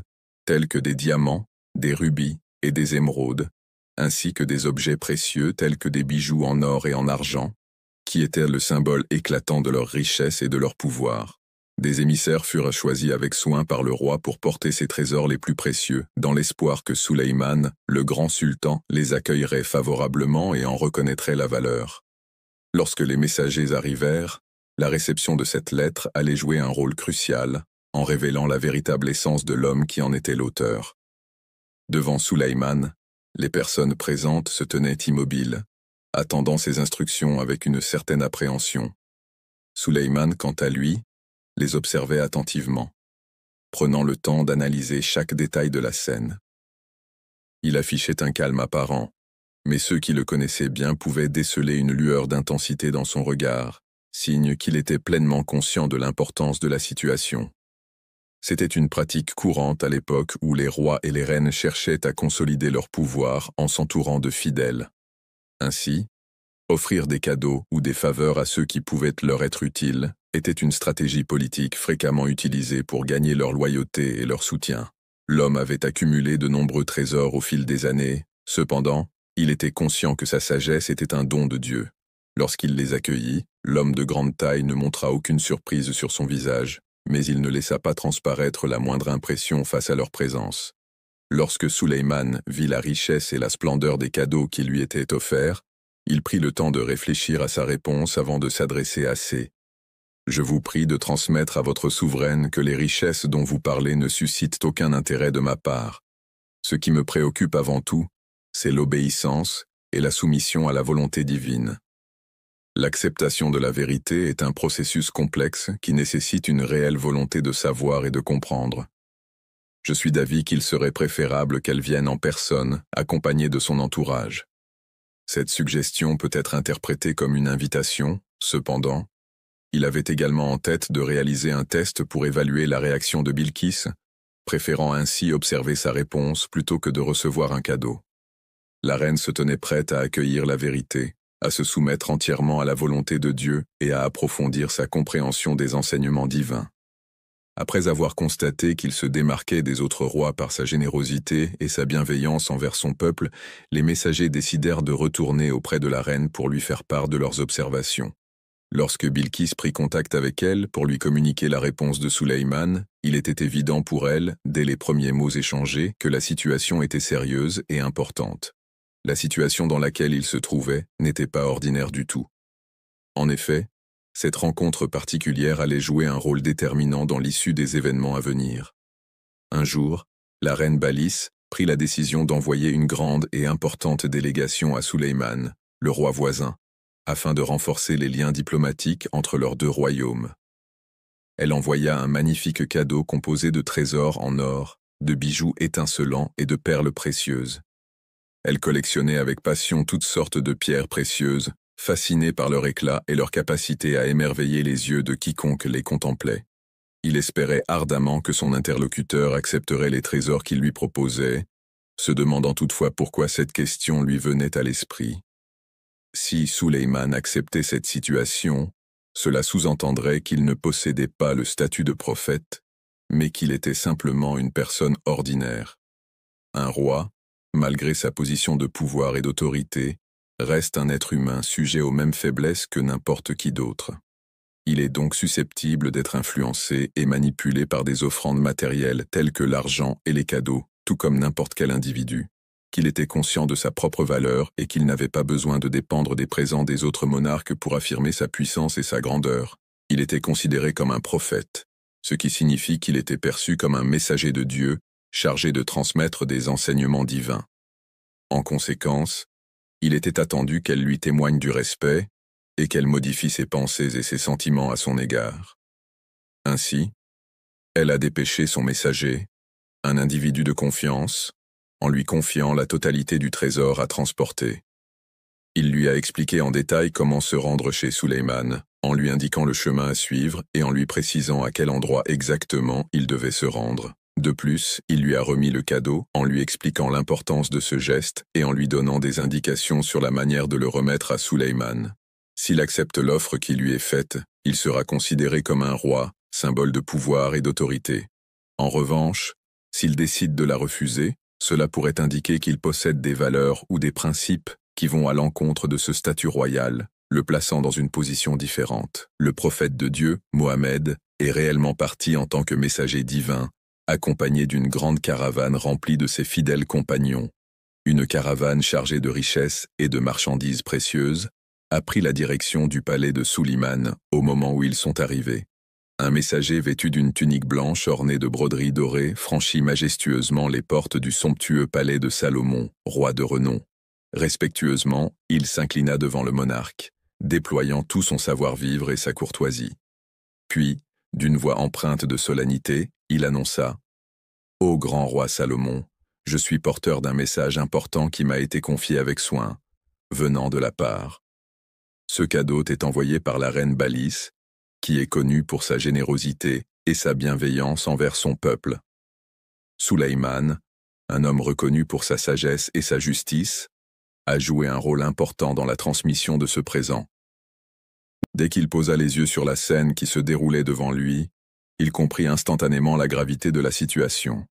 telles que des diamants, des rubis et des émeraudes, ainsi que des objets précieux tels que des bijoux en or et en argent, qui étaient le symbole éclatant de leur richesse et de leur pouvoir. Des émissaires furent choisis avec soin par le roi pour porter ces trésors les plus précieux, dans l'espoir que Sulayman, le grand sultan, les accueillerait favorablement et en reconnaîtrait la valeur. Lorsque les messagers arrivèrent, la réception de cette lettre allait jouer un rôle crucial, en révélant la véritable essence de l'homme qui en était l'auteur. Devant Sulayman, les personnes présentes se tenaient immobiles, attendant ses instructions avec une certaine appréhension. Sulayman, quant à lui, les observait attentivement, prenant le temps d'analyser chaque détail de la scène. Il affichait un calme apparent, mais ceux qui le connaissaient bien pouvaient déceler une lueur d'intensité dans son regard, signe qu'il était pleinement conscient de l'importance de la situation. C'était une pratique courante à l'époque où les rois et les reines cherchaient à consolider leur pouvoir en s'entourant de fidèles. Ainsi, offrir des cadeaux ou des faveurs à ceux qui pouvaient leur être utiles était une stratégie politique fréquemment utilisée pour gagner leur loyauté et leur soutien. L'homme avait accumulé de nombreux trésors au fil des années, cependant, il était conscient que sa sagesse était un don de Dieu. Lorsqu'il les accueillit, l'homme de grande taille ne montra aucune surprise sur son visage, mais il ne laissa pas transparaître la moindre impression face à leur présence. Lorsque Sulayman vit la richesse et la splendeur des cadeaux qui lui étaient offerts, il prit le temps de réfléchir à sa réponse avant de s'adresser à ses. Je vous prie de transmettre à votre souveraine que les richesses dont vous parlez ne suscitent aucun intérêt de ma part. Ce qui me préoccupe avant tout, c'est l'obéissance et la soumission à la volonté divine. L'acceptation de la vérité est un processus complexe qui nécessite une réelle volonté de savoir et de comprendre. Je suis d'avis qu'il serait préférable qu'elle vienne en personne, accompagnée de son entourage. Cette suggestion peut être interprétée comme une invitation, cependant, il avait également en tête de réaliser un test pour évaluer la réaction de Bilkis, préférant ainsi observer sa réponse plutôt que de recevoir un cadeau. La reine se tenait prête à accueillir la vérité, à se soumettre entièrement à la volonté de Dieu et à approfondir sa compréhension des enseignements divins. Après avoir constaté qu'il se démarquait des autres rois par sa générosité et sa bienveillance envers son peuple, les messagers décidèrent de retourner auprès de la reine pour lui faire part de leurs observations. Lorsque Bilkis prit contact avec elle pour lui communiquer la réponse de Sulayman, il était évident pour elle, dès les premiers mots échangés, que la situation était sérieuse et importante. La situation dans laquelle il se trouvait n'était pas ordinaire du tout. En effet, cette rencontre particulière allait jouer un rôle déterminant dans l'issue des événements à venir. Un jour, la reine Balis prit la décision d'envoyer une grande et importante délégation à Sulayman, le roi voisin, afin de renforcer les liens diplomatiques entre leurs deux royaumes. Elle envoya un magnifique cadeau composé de trésors en or, de bijoux étincelants et de perles précieuses. Elle collectionnait avec passion toutes sortes de pierres précieuses, fascinée par leur éclat et leur capacité à émerveiller les yeux de quiconque les contemplait. Il espérait ardemment que son interlocuteur accepterait les trésors qu'il lui proposait, se demandant toutefois pourquoi cette question lui venait à l'esprit. Si Sulayman acceptait cette situation, cela sous-entendrait qu'il ne possédait pas le statut de prophète, mais qu'il était simplement une personne ordinaire. Un roi, malgré sa position de pouvoir et d'autorité, reste un être humain sujet aux mêmes faiblesses que n'importe qui d'autre. Il est donc susceptible d'être influencé et manipulé par des offrandes matérielles telles que l'argent et les cadeaux, tout comme n'importe quel individu, qu'il était conscient de sa propre valeur et qu'il n'avait pas besoin de dépendre des présents des autres monarques pour affirmer sa puissance et sa grandeur. Il était considéré comme un prophète, ce qui signifie qu'il était perçu comme un messager de Dieu, chargé de transmettre des enseignements divins. En conséquence, il était attendu qu'elle lui témoigne du respect et qu'elle modifie ses pensées et ses sentiments à son égard. Ainsi, elle a dépêché son messager, un individu de confiance, en lui confiant la totalité du trésor à transporter. Il lui a expliqué en détail comment se rendre chez Sulayman, en lui indiquant le chemin à suivre et en lui précisant à quel endroit exactement il devait se rendre. De plus, il lui a remis le cadeau en lui expliquant l'importance de ce geste et en lui donnant des indications sur la manière de le remettre à Sulayman. S'il accepte l'offre qui lui est faite, il sera considéré comme un roi, symbole de pouvoir et d'autorité. En revanche, s'il décide de la refuser, cela pourrait indiquer qu'il possède des valeurs ou des principes qui vont à l'encontre de ce statut royal, le plaçant dans une position différente. Le prophète de Dieu, Mohammed, est réellement parti en tant que messager divin, accompagné d'une grande caravane remplie de ses fidèles compagnons. Une caravane chargée de richesses et de marchandises précieuses a pris la direction du palais de Sulayman au moment où ils sont arrivés. Un messager vêtu d'une tunique blanche ornée de broderies dorées franchit majestueusement les portes du somptueux palais de Salomon, roi de renom. Respectueusement, il s'inclina devant le monarque, déployant tout son savoir-vivre et sa courtoisie. Puis, d'une voix empreinte de solennité, il annonça « Ô grand roi Salomon, je suis porteur d'un message important qui m'a été confié avec soin, venant de la part. Ce cadeau t'est envoyé par la reine Balis, qui est connue pour sa générosité et sa bienveillance envers son peuple. Sulayman, un homme reconnu pour sa sagesse et sa justice, a joué un rôle important dans la transmission de ce présent. Dès qu'il posa les yeux sur la scène qui se déroulait devant lui, il comprit instantanément la gravité de la situation.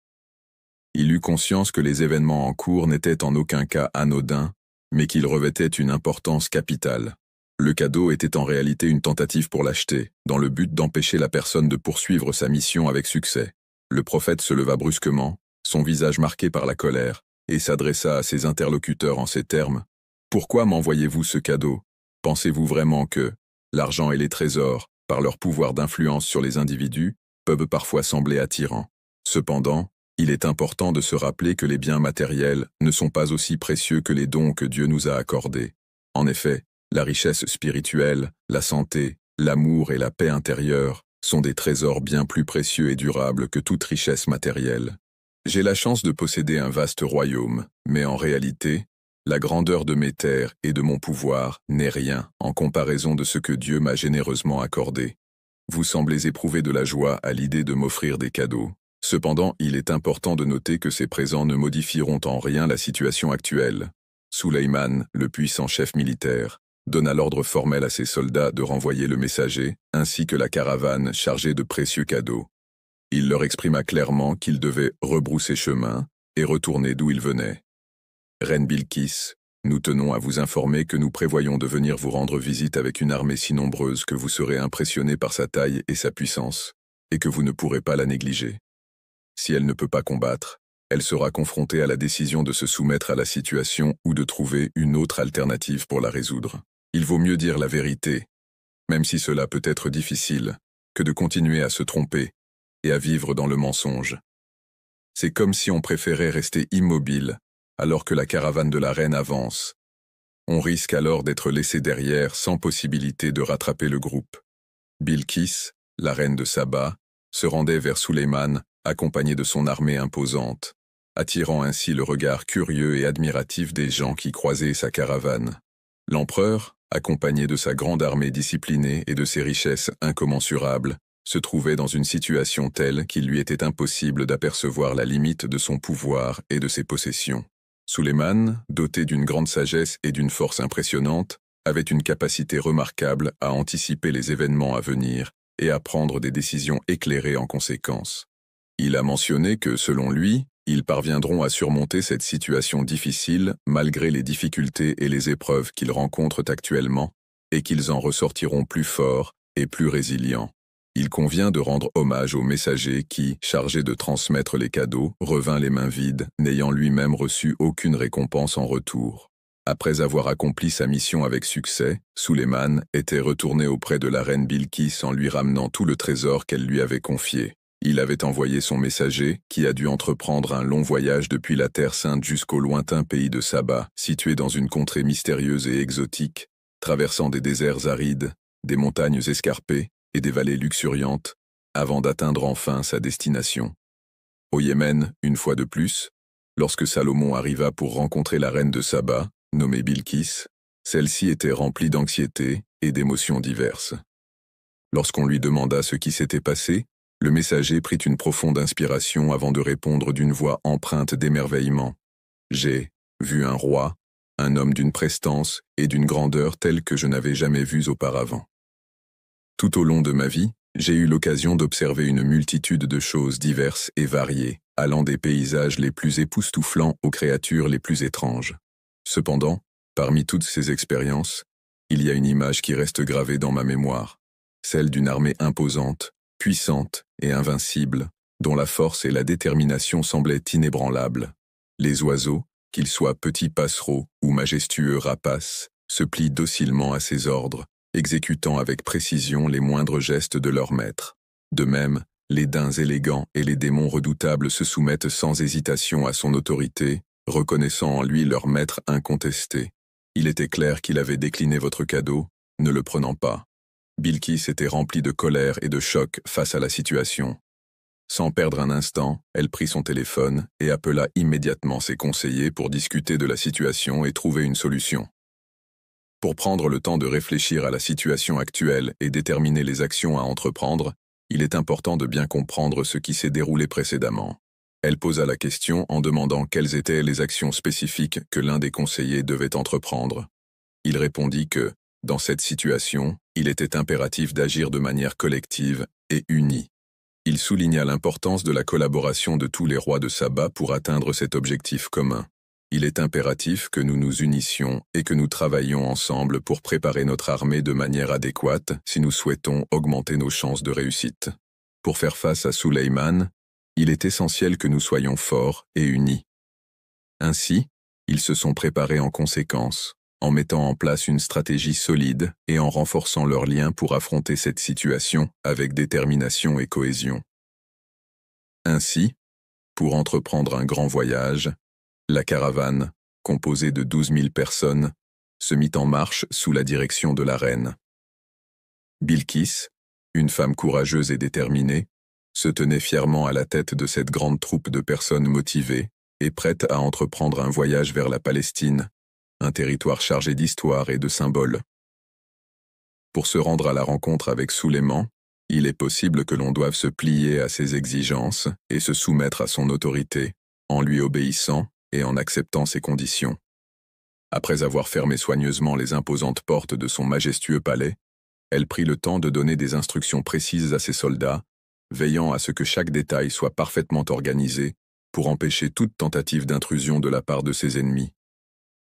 Il eut conscience que les événements en cours n'étaient en aucun cas anodins, mais qu'ils revêtaient une importance capitale. Le cadeau était en réalité une tentative pour l'acheter, dans le but d'empêcher la personne de poursuivre sa mission avec succès. Le prophète se leva brusquement, son visage marqué par la colère, et s'adressa à ses interlocuteurs en ces termes. « Pourquoi m'envoyez-vous ce cadeau? Pensez-vous vraiment que l'argent et les trésors, par leur pouvoir d'influence sur les individus, peuvent parfois sembler attirants? Cependant, il est important de se rappeler que les biens matériels ne sont pas aussi précieux que les dons que Dieu nous a accordés. En effet, la richesse spirituelle, la santé, l'amour et la paix intérieure sont des trésors bien plus précieux et durables que toute richesse matérielle. J'ai la chance de posséder un vaste royaume, mais en réalité, la grandeur de mes terres et de mon pouvoir n'est rien en comparaison de ce que Dieu m'a généreusement accordé. Vous semblez éprouver de la joie à l'idée de m'offrir des cadeaux. Cependant, il est important de noter que ces présents ne modifieront en rien la situation actuelle. Sulayman, le puissant chef militaire, donna l'ordre formel à ses soldats de renvoyer le messager, ainsi que la caravane chargée de précieux cadeaux. Il leur exprima clairement qu'ils devaient rebrousser chemin et retourner d'où ils venaient. Reine Bilkis, nous tenons à vous informer que nous prévoyons de venir vous rendre visite avec une armée si nombreuse que vous serez impressionné par sa taille et sa puissance, et que vous ne pourrez pas la négliger. Si elle ne peut pas combattre, elle sera confrontée à la décision de se soumettre à la situation ou de trouver une autre alternative pour la résoudre. Il vaut mieux dire la vérité, même si cela peut être difficile, que de continuer à se tromper et à vivre dans le mensonge. C'est comme si on préférait rester immobile alors que la caravane de la reine avance. On risque alors d'être laissé derrière sans possibilité de rattraper le groupe. Bilkis, la reine de Saba, se rendait vers Sulayman, accompagnée de son armée imposante, attirant ainsi le regard curieux et admiratif des gens qui croisaient sa caravane. L'empereur, accompagné de sa grande armée disciplinée et de ses richesses incommensurables, se trouvait dans une situation telle qu'il lui était impossible d'apercevoir la limite de son pouvoir et de ses possessions. Sulayman, doté d'une grande sagesse et d'une force impressionnante, avait une capacité remarquable à anticiper les événements à venir et à prendre des décisions éclairées en conséquence. Il a mentionné que, selon lui, ils parviendront à surmonter cette situation difficile malgré les difficultés et les épreuves qu'ils rencontrent actuellement, et qu'ils en ressortiront plus forts et plus résilients. Il convient de rendre hommage au messager qui, chargé de transmettre les cadeaux, revint les mains vides, n'ayant lui-même reçu aucune récompense en retour. Après avoir accompli sa mission avec succès, Sulayman était retourné auprès de la reine Bilkis en lui ramenant tout le trésor qu'elle lui avait confié. Il avait envoyé son messager, qui a dû entreprendre un long voyage depuis la Terre Sainte jusqu'au lointain pays de Saba, situé dans une contrée mystérieuse et exotique, traversant des déserts arides, des montagnes escarpées et des vallées luxuriantes, avant d'atteindre enfin sa destination. Au Yémen, une fois de plus, lorsque Salomon arriva pour rencontrer la reine de Saba, nommée Bilkis, celle-ci était remplie d'anxiété et d'émotions diverses. Lorsqu'on lui demanda ce qui s'était passé, le messager prit une profonde inspiration avant de répondre d'une voix empreinte d'émerveillement. « J'ai vu un roi, un homme d'une prestance et d'une grandeur telle que je n'avais jamais vus auparavant. Tout au long de ma vie, j'ai eu l'occasion d'observer une multitude de choses diverses et variées, allant des paysages les plus époustouflants aux créatures les plus étranges. Cependant, parmi toutes ces expériences, il y a une image qui reste gravée dans ma mémoire, celle d'une armée imposante, puissante et invincible, dont la force et la détermination semblaient inébranlables. Les oiseaux, qu'ils soient petits passereaux ou majestueux rapaces, se plient docilement à ses ordres, exécutant avec précision les moindres gestes de leur maître. De même, les daims élégants et les démons redoutables se soumettent sans hésitation à son autorité, reconnaissant en lui leur maître incontesté. Il était clair qu'il avait décliné votre cadeau, ne le prenant pas. Bilkis était remplie de colère et de choc face à la situation. Sans perdre un instant, elle prit son téléphone et appela immédiatement ses conseillers pour discuter de la situation et trouver une solution. Pour prendre le temps de réfléchir à la situation actuelle et déterminer les actions à entreprendre, il est important de bien comprendre ce qui s'est déroulé précédemment. Elle posa la question en demandant quelles étaient les actions spécifiques que l'un des conseillers devait entreprendre. Il répondit que, dans cette situation, il était impératif d'agir de manière collective et unie. Il souligna l'importance de la collaboration de tous les rois de Saba pour atteindre cet objectif commun. Il est impératif que nous nous unissions et que nous travaillions ensemble pour préparer notre armée de manière adéquate si nous souhaitons augmenter nos chances de réussite. Pour faire face à Sulayman, il est essentiel que nous soyons forts et unis. Ainsi, ils se sont préparés en conséquence, en mettant en place une stratégie solide et en renforçant leurs liens pour affronter cette situation avec détermination et cohésion. Ainsi, pour entreprendre un grand voyage, la caravane, composée de 12 000 personnes, se mit en marche sous la direction de la reine. Bilkis, une femme courageuse et déterminée, se tenait fièrement à la tête de cette grande troupe de personnes motivées et prêtes à entreprendre un voyage vers la Palestine, un territoire chargé d'histoire et de symboles. Pour se rendre à la rencontre avec Sulayman, il est possible que l'on doive se plier à ses exigences et se soumettre à son autorité, en lui obéissant et en acceptant ses conditions. Après avoir fermé soigneusement les imposantes portes de son majestueux palais, elle prit le temps de donner des instructions précises à ses soldats, veillant à ce que chaque détail soit parfaitement organisé pour empêcher toute tentative d'intrusion de la part de ses ennemis.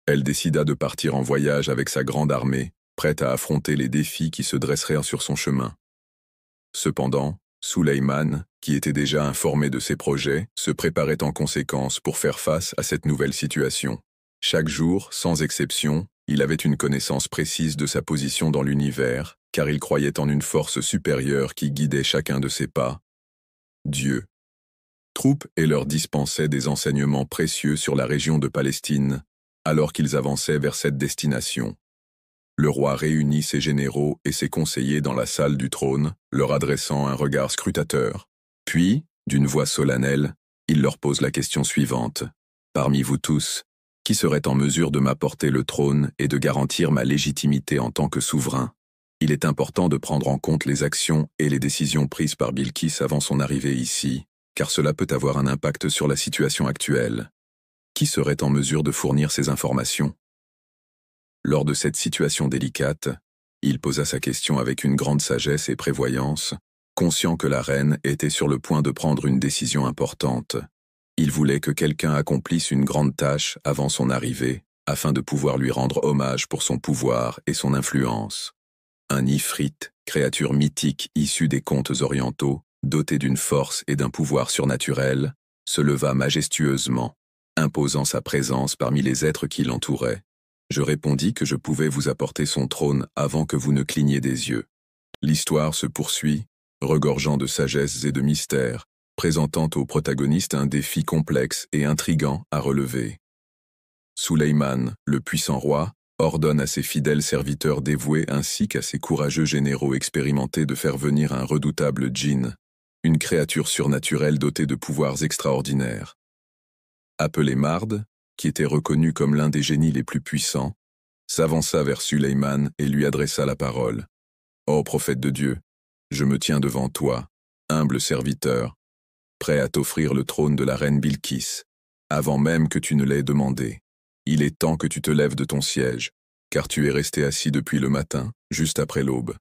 Elle décida de partir en voyage avec sa grande armée, prête à affronter les défis qui se dresseraient sur son chemin. Cependant, Sulayman, qui était déjà informé de ses projets, se préparait en conséquence pour faire face à cette nouvelle situation. Chaque jour, sans exception, il avait une connaissance précise de sa position dans l'univers, car il croyait en une force supérieure qui guidait chacun de ses pas. Dieu. Troupes et leur dispensait des enseignements précieux sur la région de Palestine, alors qu'ils avançaient vers cette destination. Le roi réunit ses généraux et ses conseillers dans la salle du trône, leur adressant un regard scrutateur. Puis, d'une voix solennelle, il leur pose la question suivante. Parmi vous tous, qui serait en mesure de m'apporter le trône et de garantir ma légitimité en tant que souverain? Il est important de prendre en compte les actions et les décisions prises par Bilkis avant son arrivée ici, car cela peut avoir un impact sur la situation actuelle. Qui serait en mesure de fournir ces informations? Lors de cette situation délicate, il posa sa question avec une grande sagesse et prévoyance, conscient que la reine était sur le point de prendre une décision importante. Il voulait que quelqu'un accomplisse une grande tâche avant son arrivée, afin de pouvoir lui rendre hommage pour son pouvoir et son influence. Un Ifrit, créature mythique issue des contes orientaux, doté d'une force et d'un pouvoir surnaturel, se leva majestueusement, imposant sa présence parmi les êtres qui l'entouraient. Je répondis que je pouvais vous apporter son trône avant que vous ne cligniez des yeux. L'histoire se poursuit, regorgeant de sagesse et de mystère, présentant au protagoniste un défi complexe et intrigant à relever. Sulayman, le puissant roi, ordonne à ses fidèles serviteurs dévoués ainsi qu'à ses courageux généraux expérimentés de faire venir un redoutable djinn, une créature surnaturelle dotée de pouvoirs extraordinaires. Appelé Mard, qui était reconnu comme l'un des génies les plus puissants, s'avança vers Sulayman et lui adressa la parole. « Ô prophète de Dieu, je me tiens devant toi, humble serviteur, prêt à t'offrir le trône de la reine Bilkis, avant même que tu ne l'aies demandé. Il est temps que tu te lèves de ton siège, car tu es resté assis depuis le matin, juste après l'aube.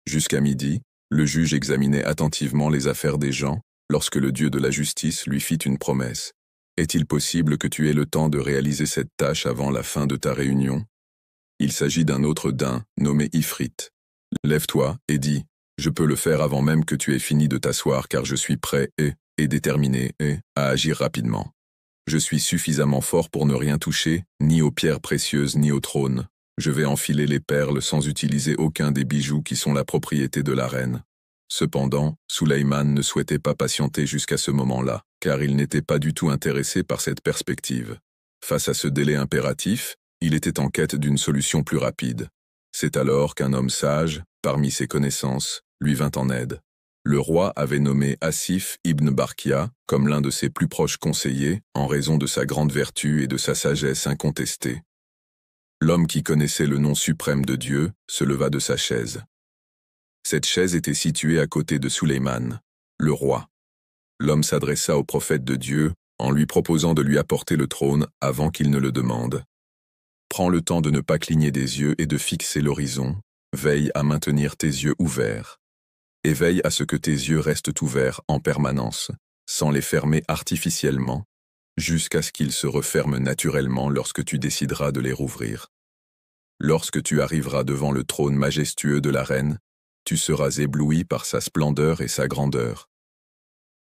Jusqu'à midi, le juge examinait attentivement les affaires des gens, lorsque le Dieu de la justice lui fit une promesse. Est-il possible que tu aies le temps de réaliser cette tâche avant la fin de ta réunion? Il s'agit d'un autre daim, nommé Ifrit. Lève-toi et dis, je peux le faire avant même que tu aies fini de t'asseoir car je suis prêt et déterminé à agir rapidement. Je suis suffisamment fort pour ne rien toucher, ni aux pierres précieuses ni au trône. Je vais enfiler les perles sans utiliser aucun des bijoux qui sont la propriété de la reine. Cependant, Sulayman ne souhaitait pas patienter jusqu'à ce moment-là, car il n'était pas du tout intéressé par cette perspective. Face à ce délai impératif, il était en quête d'une solution plus rapide. C'est alors qu'un homme sage, parmi ses connaissances, lui vint en aide. Le roi avait nommé Asif ibn Barkia comme l'un de ses plus proches conseillers en raison de sa grande vertu et de sa sagesse incontestée. L'homme qui connaissait le nom suprême de Dieu se leva de sa chaise. Cette chaise était située à côté de Sulayman, le roi. L'homme s'adressa au prophète de Dieu en lui proposant de lui apporter le trône avant qu'il ne le demande. Prends le temps de ne pas cligner des yeux et de fixer l'horizon. Veille à maintenir tes yeux ouverts. Et veille à ce que tes yeux restent ouverts en permanence, sans les fermer artificiellement, jusqu'à ce qu'ils se referment naturellement lorsque tu décideras de les rouvrir. Lorsque tu arriveras devant le trône majestueux de la reine, tu seras ébloui par sa splendeur et sa grandeur.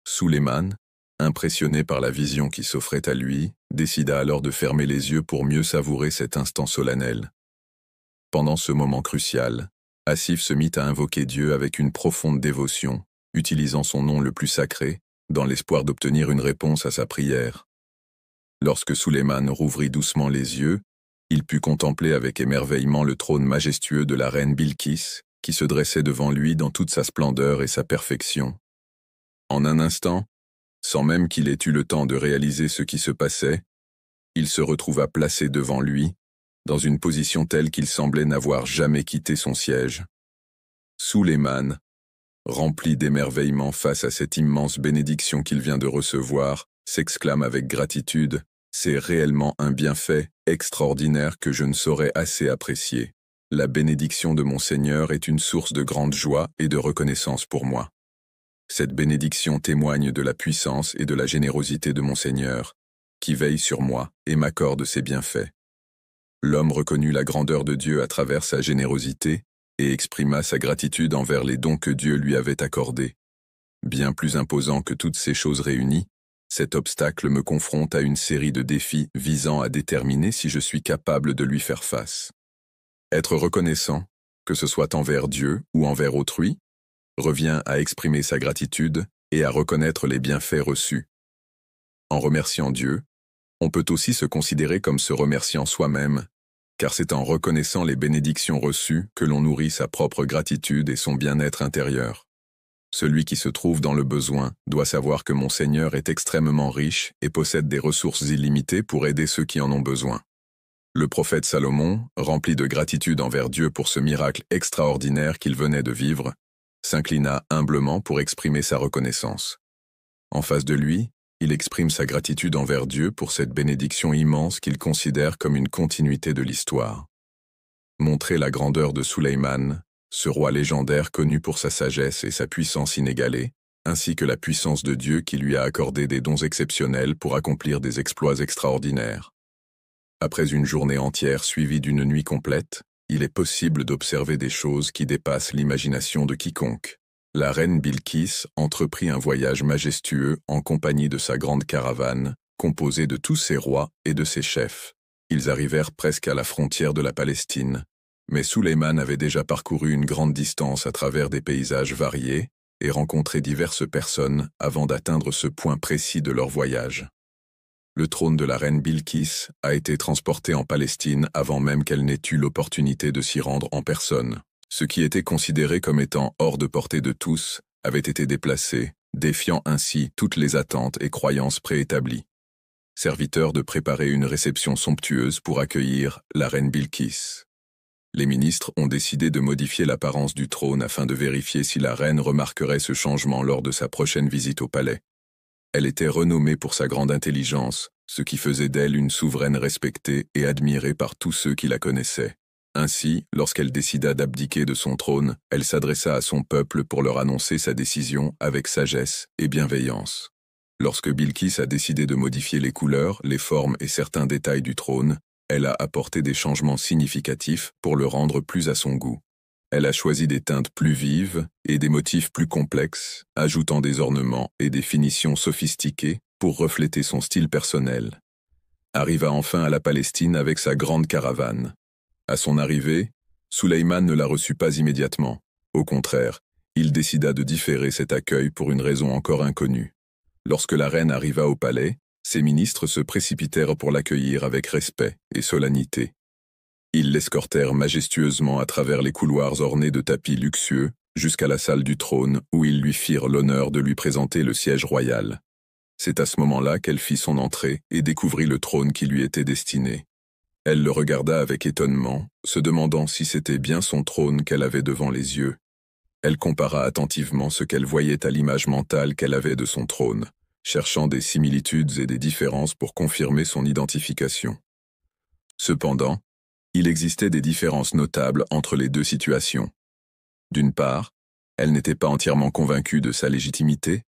Sulayman, impressionné par la vision qui s'offrait à lui, décida alors de fermer les yeux pour mieux savourer cet instant solennel. Pendant ce moment crucial, Asif se mit à invoquer Dieu avec une profonde dévotion, utilisant son nom le plus sacré, dans l'espoir d'obtenir une réponse à sa prière. Lorsque Sulayman rouvrit doucement les yeux, il put contempler avec émerveillement le trône majestueux de la reine Bilkis, qui se dressait devant lui dans toute sa splendeur et sa perfection. En un instant, sans même qu'il ait eu le temps de réaliser ce qui se passait, il se retrouva placé devant lui, dans une position telle qu'il semblait n'avoir jamais quitté son siège. Sulayman, rempli d'émerveillement face à cette immense bénédiction qu'il vient de recevoir, s'exclame avec gratitude, « C'est réellement un bienfait, extraordinaire que je ne saurais assez apprécier. La bénédiction de mon Seigneur est une source de grande joie et de reconnaissance pour moi. Cette bénédiction témoigne de la puissance et de la générosité de mon Seigneur, qui veille sur moi et m'accorde ses bienfaits. L'homme reconnut la grandeur de Dieu à travers sa générosité et exprima sa gratitude envers les dons que Dieu lui avait accordés. Bien plus imposant que toutes ces choses réunies, cet obstacle me confronte à une série de défis visant à déterminer si je suis capable de lui faire face. Être reconnaissant, que ce soit envers Dieu ou envers autrui, revient à exprimer sa gratitude et à reconnaître les bienfaits reçus. En remerciant Dieu, on peut aussi se considérer comme se remerciant soi-même, car c'est en reconnaissant les bénédictions reçues que l'on nourrit sa propre gratitude et son bien-être intérieur. Celui qui se trouve dans le besoin doit savoir que mon Seigneur est extrêmement riche et possède des ressources illimitées pour aider ceux qui en ont besoin. Le prophète Salomon, rempli de gratitude envers Dieu pour ce miracle extraordinaire qu'il venait de vivre, s'inclina humblement pour exprimer sa reconnaissance. En face de lui, il exprime sa gratitude envers Dieu pour cette bénédiction immense qu'il considère comme une continuité de l'histoire. Montrer la grandeur de Sulayman, ce roi légendaire connu pour sa sagesse et sa puissance inégalée, ainsi que la puissance de Dieu qui lui a accordé des dons exceptionnels pour accomplir des exploits extraordinaires. Après une journée entière suivie d'une nuit complète, il est possible d'observer des choses qui dépassent l'imagination de quiconque. La reine Bilqis entreprit un voyage majestueux en compagnie de sa grande caravane, composée de tous ses rois et de ses chefs. Ils arrivèrent presque à la frontière de la Palestine, mais Sulayman avait déjà parcouru une grande distance à travers des paysages variés et rencontré diverses personnes avant d'atteindre ce point précis de leur voyage. Le trône de la reine Bilqis a été transporté en Palestine avant même qu'elle n'ait eu l'opportunité de s'y rendre en personne. Ce qui était considéré comme étant hors de portée de tous avait été déplacé, défiant ainsi toutes les attentes et croyances préétablies. Serviteur de préparer une réception somptueuse pour accueillir la reine Bilqis. Les ministres ont décidé de modifier l'apparence du trône afin de vérifier si la reine remarquerait ce changement lors de sa prochaine visite au palais. Elle était renommée pour sa grande intelligence, ce qui faisait d'elle une souveraine respectée et admirée par tous ceux qui la connaissaient. Ainsi, lorsqu'elle décida d'abdiquer de son trône, elle s'adressa à son peuple pour leur annoncer sa décision avec sagesse et bienveillance. Lorsque Bilqis a décidé de modifier les couleurs, les formes et certains détails du trône, elle a apporté des changements significatifs pour le rendre plus à son goût. Elle a choisi des teintes plus vives et des motifs plus complexes, ajoutant des ornements et des finitions sophistiquées pour refléter son style personnel. Arriva enfin à la Palestine avec sa grande caravane. À son arrivée, Sulayman ne la reçut pas immédiatement. Au contraire, il décida de différer cet accueil pour une raison encore inconnue. Lorsque la reine arriva au palais, ses ministres se précipitèrent pour l'accueillir avec respect et solennité. Ils l'escortèrent majestueusement à travers les couloirs ornés de tapis luxueux jusqu'à la salle du trône où ils lui firent l'honneur de lui présenter le siège royal. C'est à ce moment-là qu'elle fit son entrée et découvrit le trône qui lui était destiné. Elle le regarda avec étonnement, se demandant si c'était bien son trône qu'elle avait devant les yeux. Elle compara attentivement ce qu'elle voyait à l'image mentale qu'elle avait de son trône, cherchant des similitudes et des différences pour confirmer son identification. Cependant, il existait des différences notables entre les deux situations. D'une part, elle n'était pas entièrement convaincue de sa légitimité,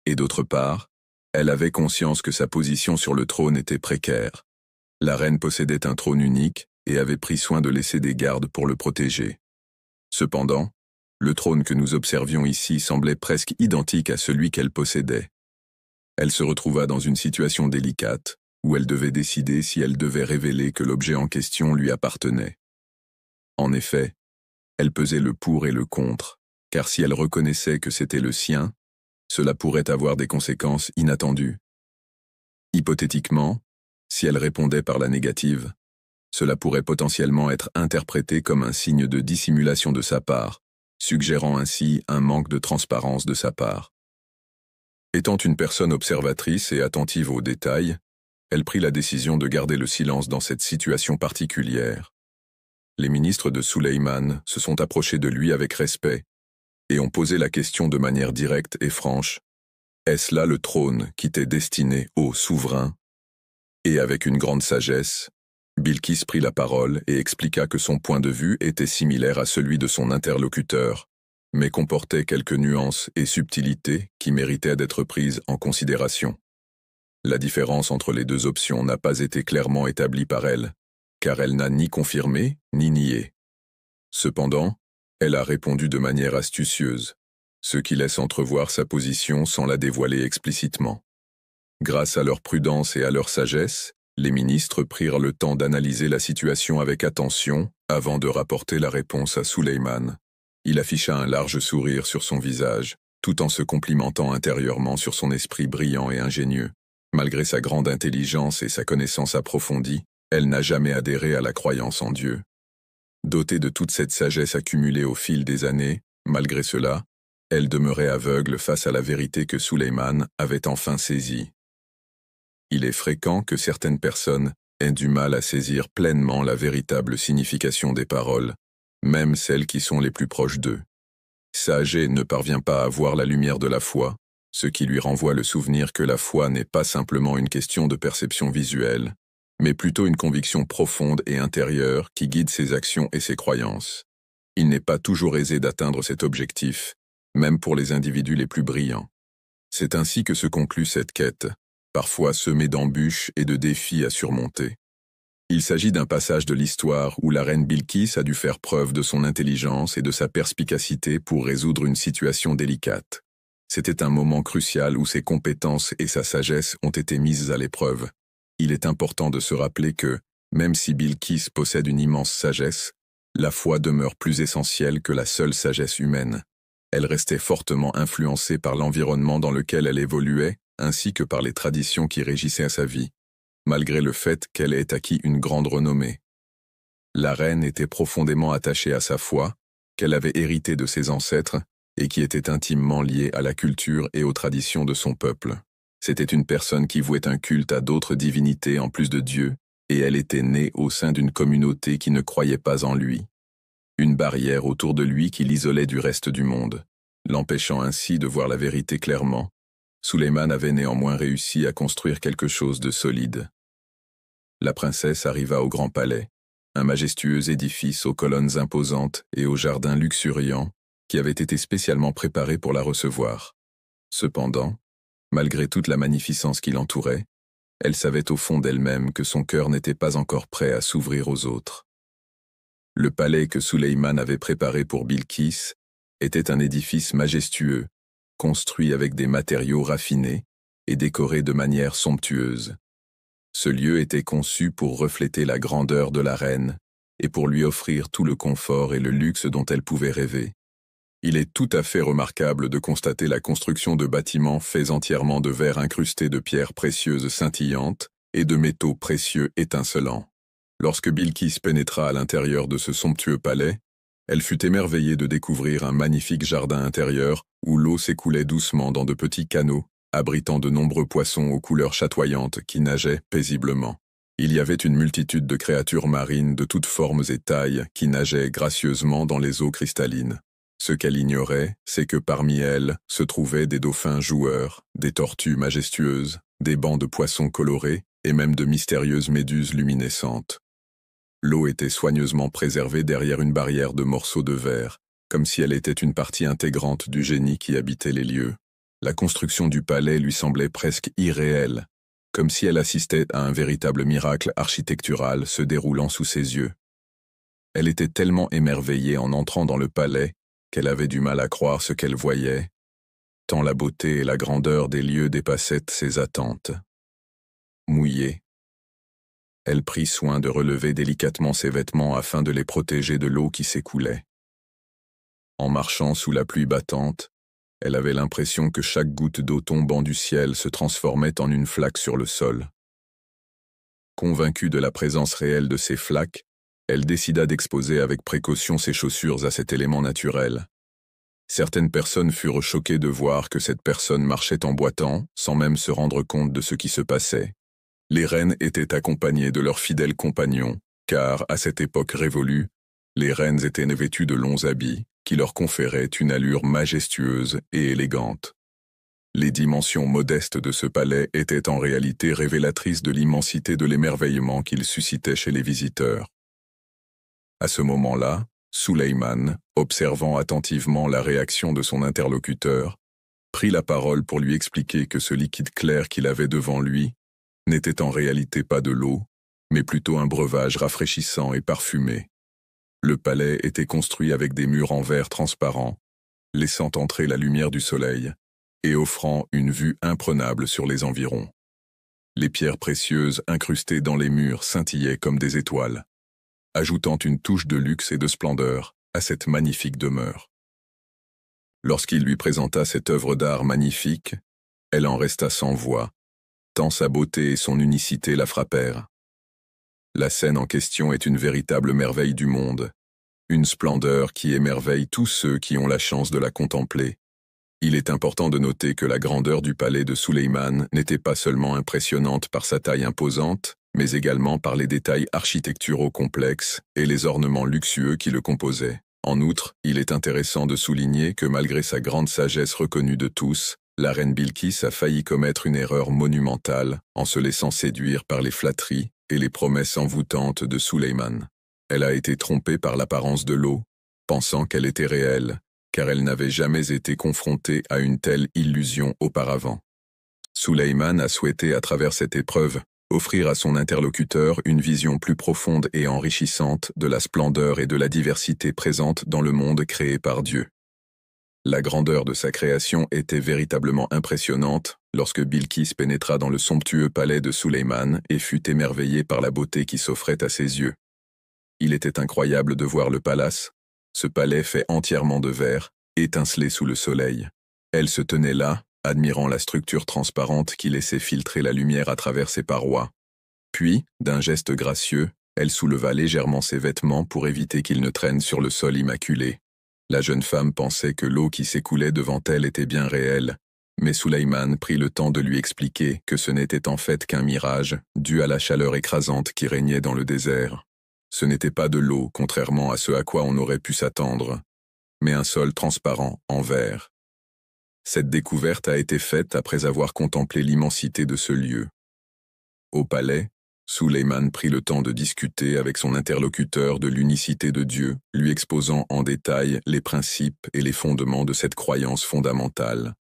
et d'autre part, elle avait conscience que sa position sur le trône était précaire. La reine possédait un trône unique et avait pris soin de laisser des gardes pour le protéger. Cependant, le trône que nous observions ici semblait presque identique à celui qu'elle possédait. Elle se retrouva dans une situation délicate, où elle devait décider si elle devait révéler que l'objet en question lui appartenait. En effet, elle pesait le pour et le contre, car si elle reconnaissait que c'était le sien, cela pourrait avoir des conséquences inattendues. Hypothétiquement, si elle répondait par la négative, cela pourrait potentiellement être interprété comme un signe de dissimulation de sa part, suggérant ainsi un manque de transparence de sa part. Étant une personne observatrice et attentive aux détails, elle prit la décision de garder le silence dans cette situation particulière. Les ministres de Sulayman se sont approchés de lui avec respect et ont posé la question de manière directe et franche. Est-ce là le trône qui t'est destiné, ô souverain? Et avec une grande sagesse, Bilkis prit la parole et expliqua que son point de vue était similaire à celui de son interlocuteur, mais comportait quelques nuances et subtilités qui méritaient d'être prises en considération. La différence entre les deux options n'a pas été clairement établie par elle, car elle n'a ni confirmé ni nié. Cependant, elle a répondu de manière astucieuse, ce qui laisse entrevoir sa position sans la dévoiler explicitement. Grâce à leur prudence et à leur sagesse, les ministres prirent le temps d'analyser la situation avec attention avant de rapporter la réponse à Suleiman. Il afficha un large sourire sur son visage, tout en se complimentant intérieurement sur son esprit brillant et ingénieux. Malgré sa grande intelligence et sa connaissance approfondie, elle n'a jamais adhéré à la croyance en Dieu. Dotée de toute cette sagesse accumulée au fil des années, malgré cela, elle demeurait aveugle face à la vérité que Suleiman avait enfin saisie. Il est fréquent que certaines personnes aient du mal à saisir pleinement la véritable signification des paroles, même celles qui sont les plus proches d'eux. Saget ne parvient pas à voir la lumière de la foi, ce qui lui renvoie le souvenir que la foi n'est pas simplement une question de perception visuelle, mais plutôt une conviction profonde et intérieure qui guide ses actions et ses croyances. Il n'est pas toujours aisé d'atteindre cet objectif, même pour les individus les plus brillants. C'est ainsi que se conclut cette quête, parfois semée d'embûches et de défis à surmonter. Il s'agit d'un passage de l'histoire où la reine Bilkis a dû faire preuve de son intelligence et de sa perspicacité pour résoudre une situation délicate. C'était un moment crucial où ses compétences et sa sagesse ont été mises à l'épreuve. Il est important de se rappeler que, même si Bilkis possède une immense sagesse, la foi demeure plus essentielle que la seule sagesse humaine. Elle restait fortement influencée par l'environnement dans lequel elle évoluait, ainsi que par les traditions qui régissaient sa vie, malgré le fait qu'elle ait acquis une grande renommée. La reine était profondément attachée à sa foi, qu'elle avait héritée de ses ancêtres, et qui était intimement liée à la culture et aux traditions de son peuple. C'était une personne qui vouait un culte à d'autres divinités en plus de Dieu, et elle était née au sein d'une communauté qui ne croyait pas en lui. Une barrière autour de lui qui l'isolait du reste du monde, l'empêchant ainsi de voir la vérité clairement. Suleiman avait néanmoins réussi à construire quelque chose de solide. La princesse arriva au Grand Palais, un majestueux édifice aux colonnes imposantes et aux jardins luxuriants qui avait été spécialement préparé pour la recevoir. Cependant, malgré toute la magnificence qui l'entourait, elle savait au fond d'elle-même que son cœur n'était pas encore prêt à s'ouvrir aux autres. Le palais que Suleiman avait préparé pour Bilkis était un édifice majestueux, construit avec des matériaux raffinés et décoré de manière somptueuse. Ce lieu était conçu pour refléter la grandeur de la reine et pour lui offrir tout le confort et le luxe dont elle pouvait rêver. Il est tout à fait remarquable de constater la construction de bâtiments faits entièrement de verre incrusté de pierres précieuses scintillantes et de métaux précieux étincelants. Lorsque Bilkis pénétra à l'intérieur de ce somptueux palais, elle fut émerveillée de découvrir un magnifique jardin intérieur où l'eau s'écoulait doucement dans de petits canaux, abritant de nombreux poissons aux couleurs chatoyantes qui nageaient paisiblement. Il y avait une multitude de créatures marines de toutes formes et tailles qui nageaient gracieusement dans les eaux cristallines. Ce qu'elle ignorait, c'est que parmi elles se trouvaient des dauphins joueurs, des tortues majestueuses, des bancs de poissons colorés et même de mystérieuses méduses luminescentes. L'eau était soigneusement préservée derrière une barrière de morceaux de verre, comme si elle était une partie intégrante du génie qui habitait les lieux. La construction du palais lui semblait presque irréelle, comme si elle assistait à un véritable miracle architectural se déroulant sous ses yeux. Elle était tellement émerveillée en entrant dans le palais qu'elle avait du mal à croire ce qu'elle voyait, tant la beauté et la grandeur des lieux dépassaient ses attentes. Mouillée, elle prit soin de relever délicatement ses vêtements afin de les protéger de l'eau qui s'écoulait. En marchant sous la pluie battante, elle avait l'impression que chaque goutte d'eau tombant du ciel se transformait en une flaque sur le sol. Convaincue de la présence réelle de ces flaques, elle décida d'exposer avec précaution ses chaussures à cet élément naturel. Certaines personnes furent choquées de voir que cette personne marchait en boitant, sans même se rendre compte de ce qui se passait. Les reines étaient accompagnées de leurs fidèles compagnons, car, à cette époque révolue, les reines étaient vêtues de longs habits, qui leur conféraient une allure majestueuse et élégante. Les dimensions modestes de ce palais étaient en réalité révélatrices de l'immensité de l'émerveillement qu'il suscitait chez les visiteurs. À ce moment-là, Sulayman, observant attentivement la réaction de son interlocuteur, prit la parole pour lui expliquer que ce liquide clair qu'il avait devant lui n'était en réalité pas de l'eau, mais plutôt un breuvage rafraîchissant et parfumé. Le palais était construit avec des murs en verre transparent, laissant entrer la lumière du soleil et offrant une vue imprenable sur les environs. Les pierres précieuses incrustées dans les murs scintillaient comme des étoiles, ajoutant une touche de luxe et de splendeur à cette magnifique demeure. Lorsqu'il lui présenta cette œuvre d'art magnifique, elle en resta sans voix, tant sa beauté et son unicité la frappèrent. La scène en question est une véritable merveille du monde, une splendeur qui émerveille tous ceux qui ont la chance de la contempler. Il est important de noter que la grandeur du palais de Sulayman n'était pas seulement impressionnante par sa taille imposante, mais également par les détails architecturaux complexes et les ornements luxueux qui le composaient. En outre, il est intéressant de souligner que malgré sa grande sagesse reconnue de tous, la reine Bilqis a failli commettre une erreur monumentale en se laissant séduire par les flatteries et les promesses envoûtantes de Sulayman. Elle a été trompée par l'apparence de l'eau, pensant qu'elle était réelle, car elle n'avait jamais été confrontée à une telle illusion auparavant. Sulayman a souhaité à travers cette épreuve offrir à son interlocuteur une vision plus profonde et enrichissante de la splendeur et de la diversité présentes dans le monde créé par Dieu. La grandeur de sa création était véritablement impressionnante lorsque Bilqis pénétra dans le somptueux palais de Sulayman et fut émerveillée par la beauté qui s'offrait à ses yeux. Il était incroyable de voir le palace, ce palais fait entièrement de verre, étincelé sous le soleil. Elle se tenait là, admirant la structure transparente qui laissait filtrer la lumière à travers ses parois. Puis, d'un geste gracieux, elle souleva légèrement ses vêtements pour éviter qu'ils ne traînent sur le sol immaculé. La jeune femme pensait que l'eau qui s'écoulait devant elle était bien réelle, mais Sulayman prit le temps de lui expliquer que ce n'était en fait qu'un mirage dû à la chaleur écrasante qui régnait dans le désert. Ce n'était pas de l'eau, contrairement à ce à quoi on aurait pu s'attendre, mais un sol transparent en verre. Cette découverte a été faite après avoir contemplé l'immensité de ce lieu. Au palais, Sulayman prit le temps de discuter avec son interlocuteur de l'unicité de Dieu, lui exposant en détail les principes et les fondements de cette croyance fondamentale.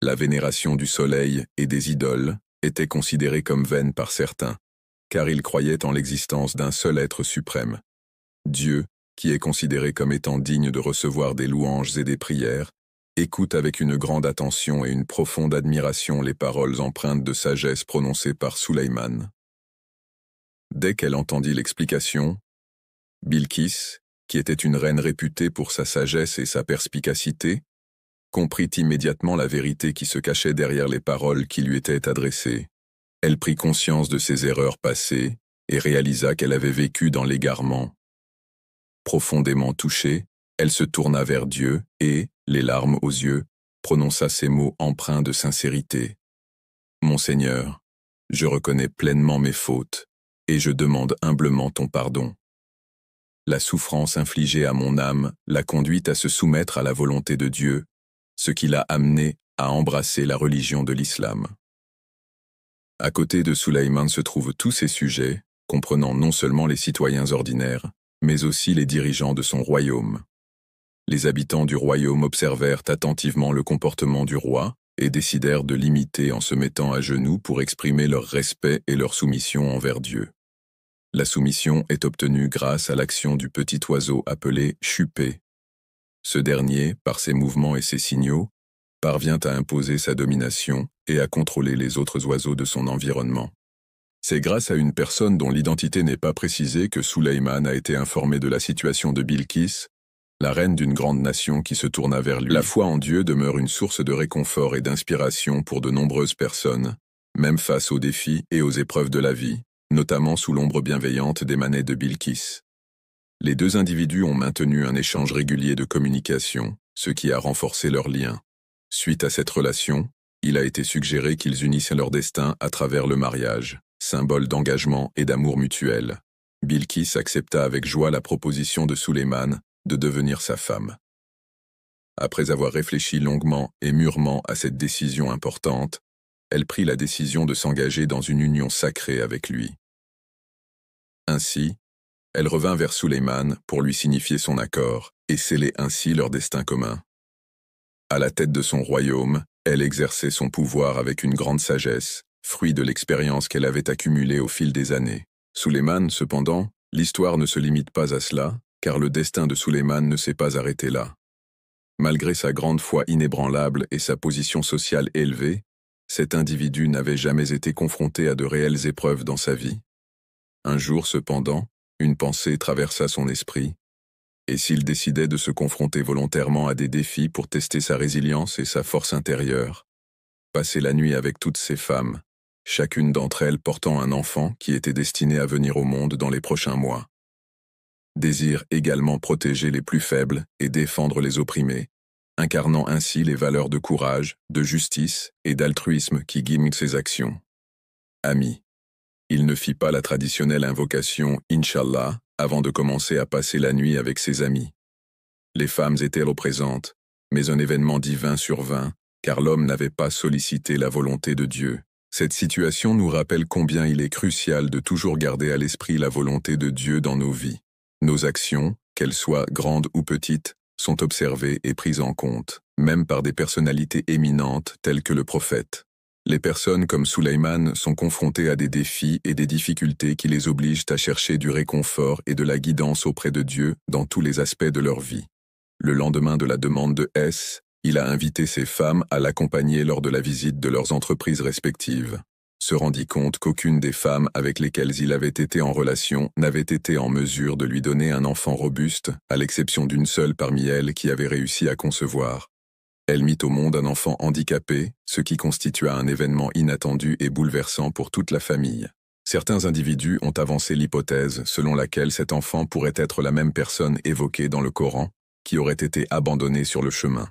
La vénération du soleil et des idoles était considérée comme vaine par certains, car ils croyaient en l'existence d'un seul être suprême, Dieu, qui est considéré comme étant digne de recevoir des louanges et des prières, écoute avec une grande attention et une profonde admiration les paroles empreintes de sagesse prononcées par Sulayman. Dès qu'elle entendit l'explication, Bilqis, qui était une reine réputée pour sa sagesse et sa perspicacité, comprit immédiatement la vérité qui se cachait derrière les paroles qui lui étaient adressées. Elle prit conscience de ses erreurs passées et réalisa qu'elle avait vécu dans l'égarement. Profondément touchée, elle se tourna vers Dieu et, les larmes aux yeux, prononça ces mots empreints de sincérité. « Mon Seigneur, je reconnais pleinement mes fautes et je demande humblement ton pardon. La souffrance infligée à mon âme l'a conduite à se soumettre à la volonté de Dieu, ce qui l'a amené à embrasser la religion de l'islam. » À côté de Sulayman se trouvent tous ces sujets, comprenant non seulement les citoyens ordinaires, mais aussi les dirigeants de son royaume. Les habitants du royaume observèrent attentivement le comportement du roi et décidèrent de l'imiter en se mettant à genoux pour exprimer leur respect et leur soumission envers Dieu. La soumission est obtenue grâce à l'action du petit oiseau appelé Chupé. Ce dernier, par ses mouvements et ses signaux, parvient à imposer sa domination et à contrôler les autres oiseaux de son environnement. C'est grâce à une personne dont l'identité n'est pas précisée que Sulayman a été informé de la situation de Bilqis, la reine d'une grande nation qui se tourna vers lui. La foi en Dieu demeure une source de réconfort et d'inspiration pour de nombreuses personnes, même face aux défis et aux épreuves de la vie, notamment sous l'ombre bienveillante des manets de Bilqis. Les deux individus ont maintenu un échange régulier de communication, ce qui a renforcé leur lien. Suite à cette relation, il a été suggéré qu'ils unissent leur destin à travers le mariage, symbole d'engagement et d'amour mutuel. Bilqis accepta avec joie la proposition de Sulayman de devenir sa femme. Après avoir réfléchi longuement et mûrement à cette décision importante, elle prit la décision de s'engager dans une union sacrée avec lui. Ainsi, elle revint vers Sulayman pour lui signifier son accord et sceller ainsi leur destin commun. À la tête de son royaume, elle exerçait son pouvoir avec une grande sagesse, fruit de l'expérience qu'elle avait accumulée au fil des années. Sulayman, cependant, l'histoire ne se limite pas à cela, car le destin de Sulayman ne s'est pas arrêté là. Malgré sa grande foi inébranlable et sa position sociale élevée, cet individu n'avait jamais été confronté à de réelles épreuves dans sa vie. Un jour, cependant, une pensée traversa son esprit, et s'il décidait de se confronter volontairement à des défis pour tester sa résilience et sa force intérieure, passer la nuit avec toutes ces femmes, chacune d'entre elles portant un enfant qui était destiné à venir au monde dans les prochains mois. Désire également protéger les plus faibles et défendre les opprimés, incarnant ainsi les valeurs de courage, de justice et d'altruisme qui guident ses actions. Ami. Il ne fit pas la traditionnelle invocation « Inch'Allah » avant de commencer à passer la nuit avec ses amis. Les femmes étaient présentes, mais un événement divin survint, car l'homme n'avait pas sollicité la volonté de Dieu. Cette situation nous rappelle combien il est crucial de toujours garder à l'esprit la volonté de Dieu dans nos vies. Nos actions, qu'elles soient grandes ou petites, sont observées et prises en compte, même par des personnalités éminentes telles que le prophète. Les personnes comme Sulayman sont confrontées à des défis et des difficultés qui les obligent à chercher du réconfort et de la guidance auprès de Dieu dans tous les aspects de leur vie. Le lendemain de la demande de S, il a invité ces femmes à l'accompagner lors de la visite de leurs entreprises respectives. Se rendit compte qu'aucune des femmes avec lesquelles il avait été en relation n'avait été en mesure de lui donner un enfant robuste, à l'exception d'une seule parmi elles qui avait réussi à concevoir. Elle mit au monde un enfant handicapé, ce qui constitua un événement inattendu et bouleversant pour toute la famille. Certains individus ont avancé l'hypothèse selon laquelle cet enfant pourrait être la même personne évoquée dans le Coran, qui aurait été abandonnée sur le chemin.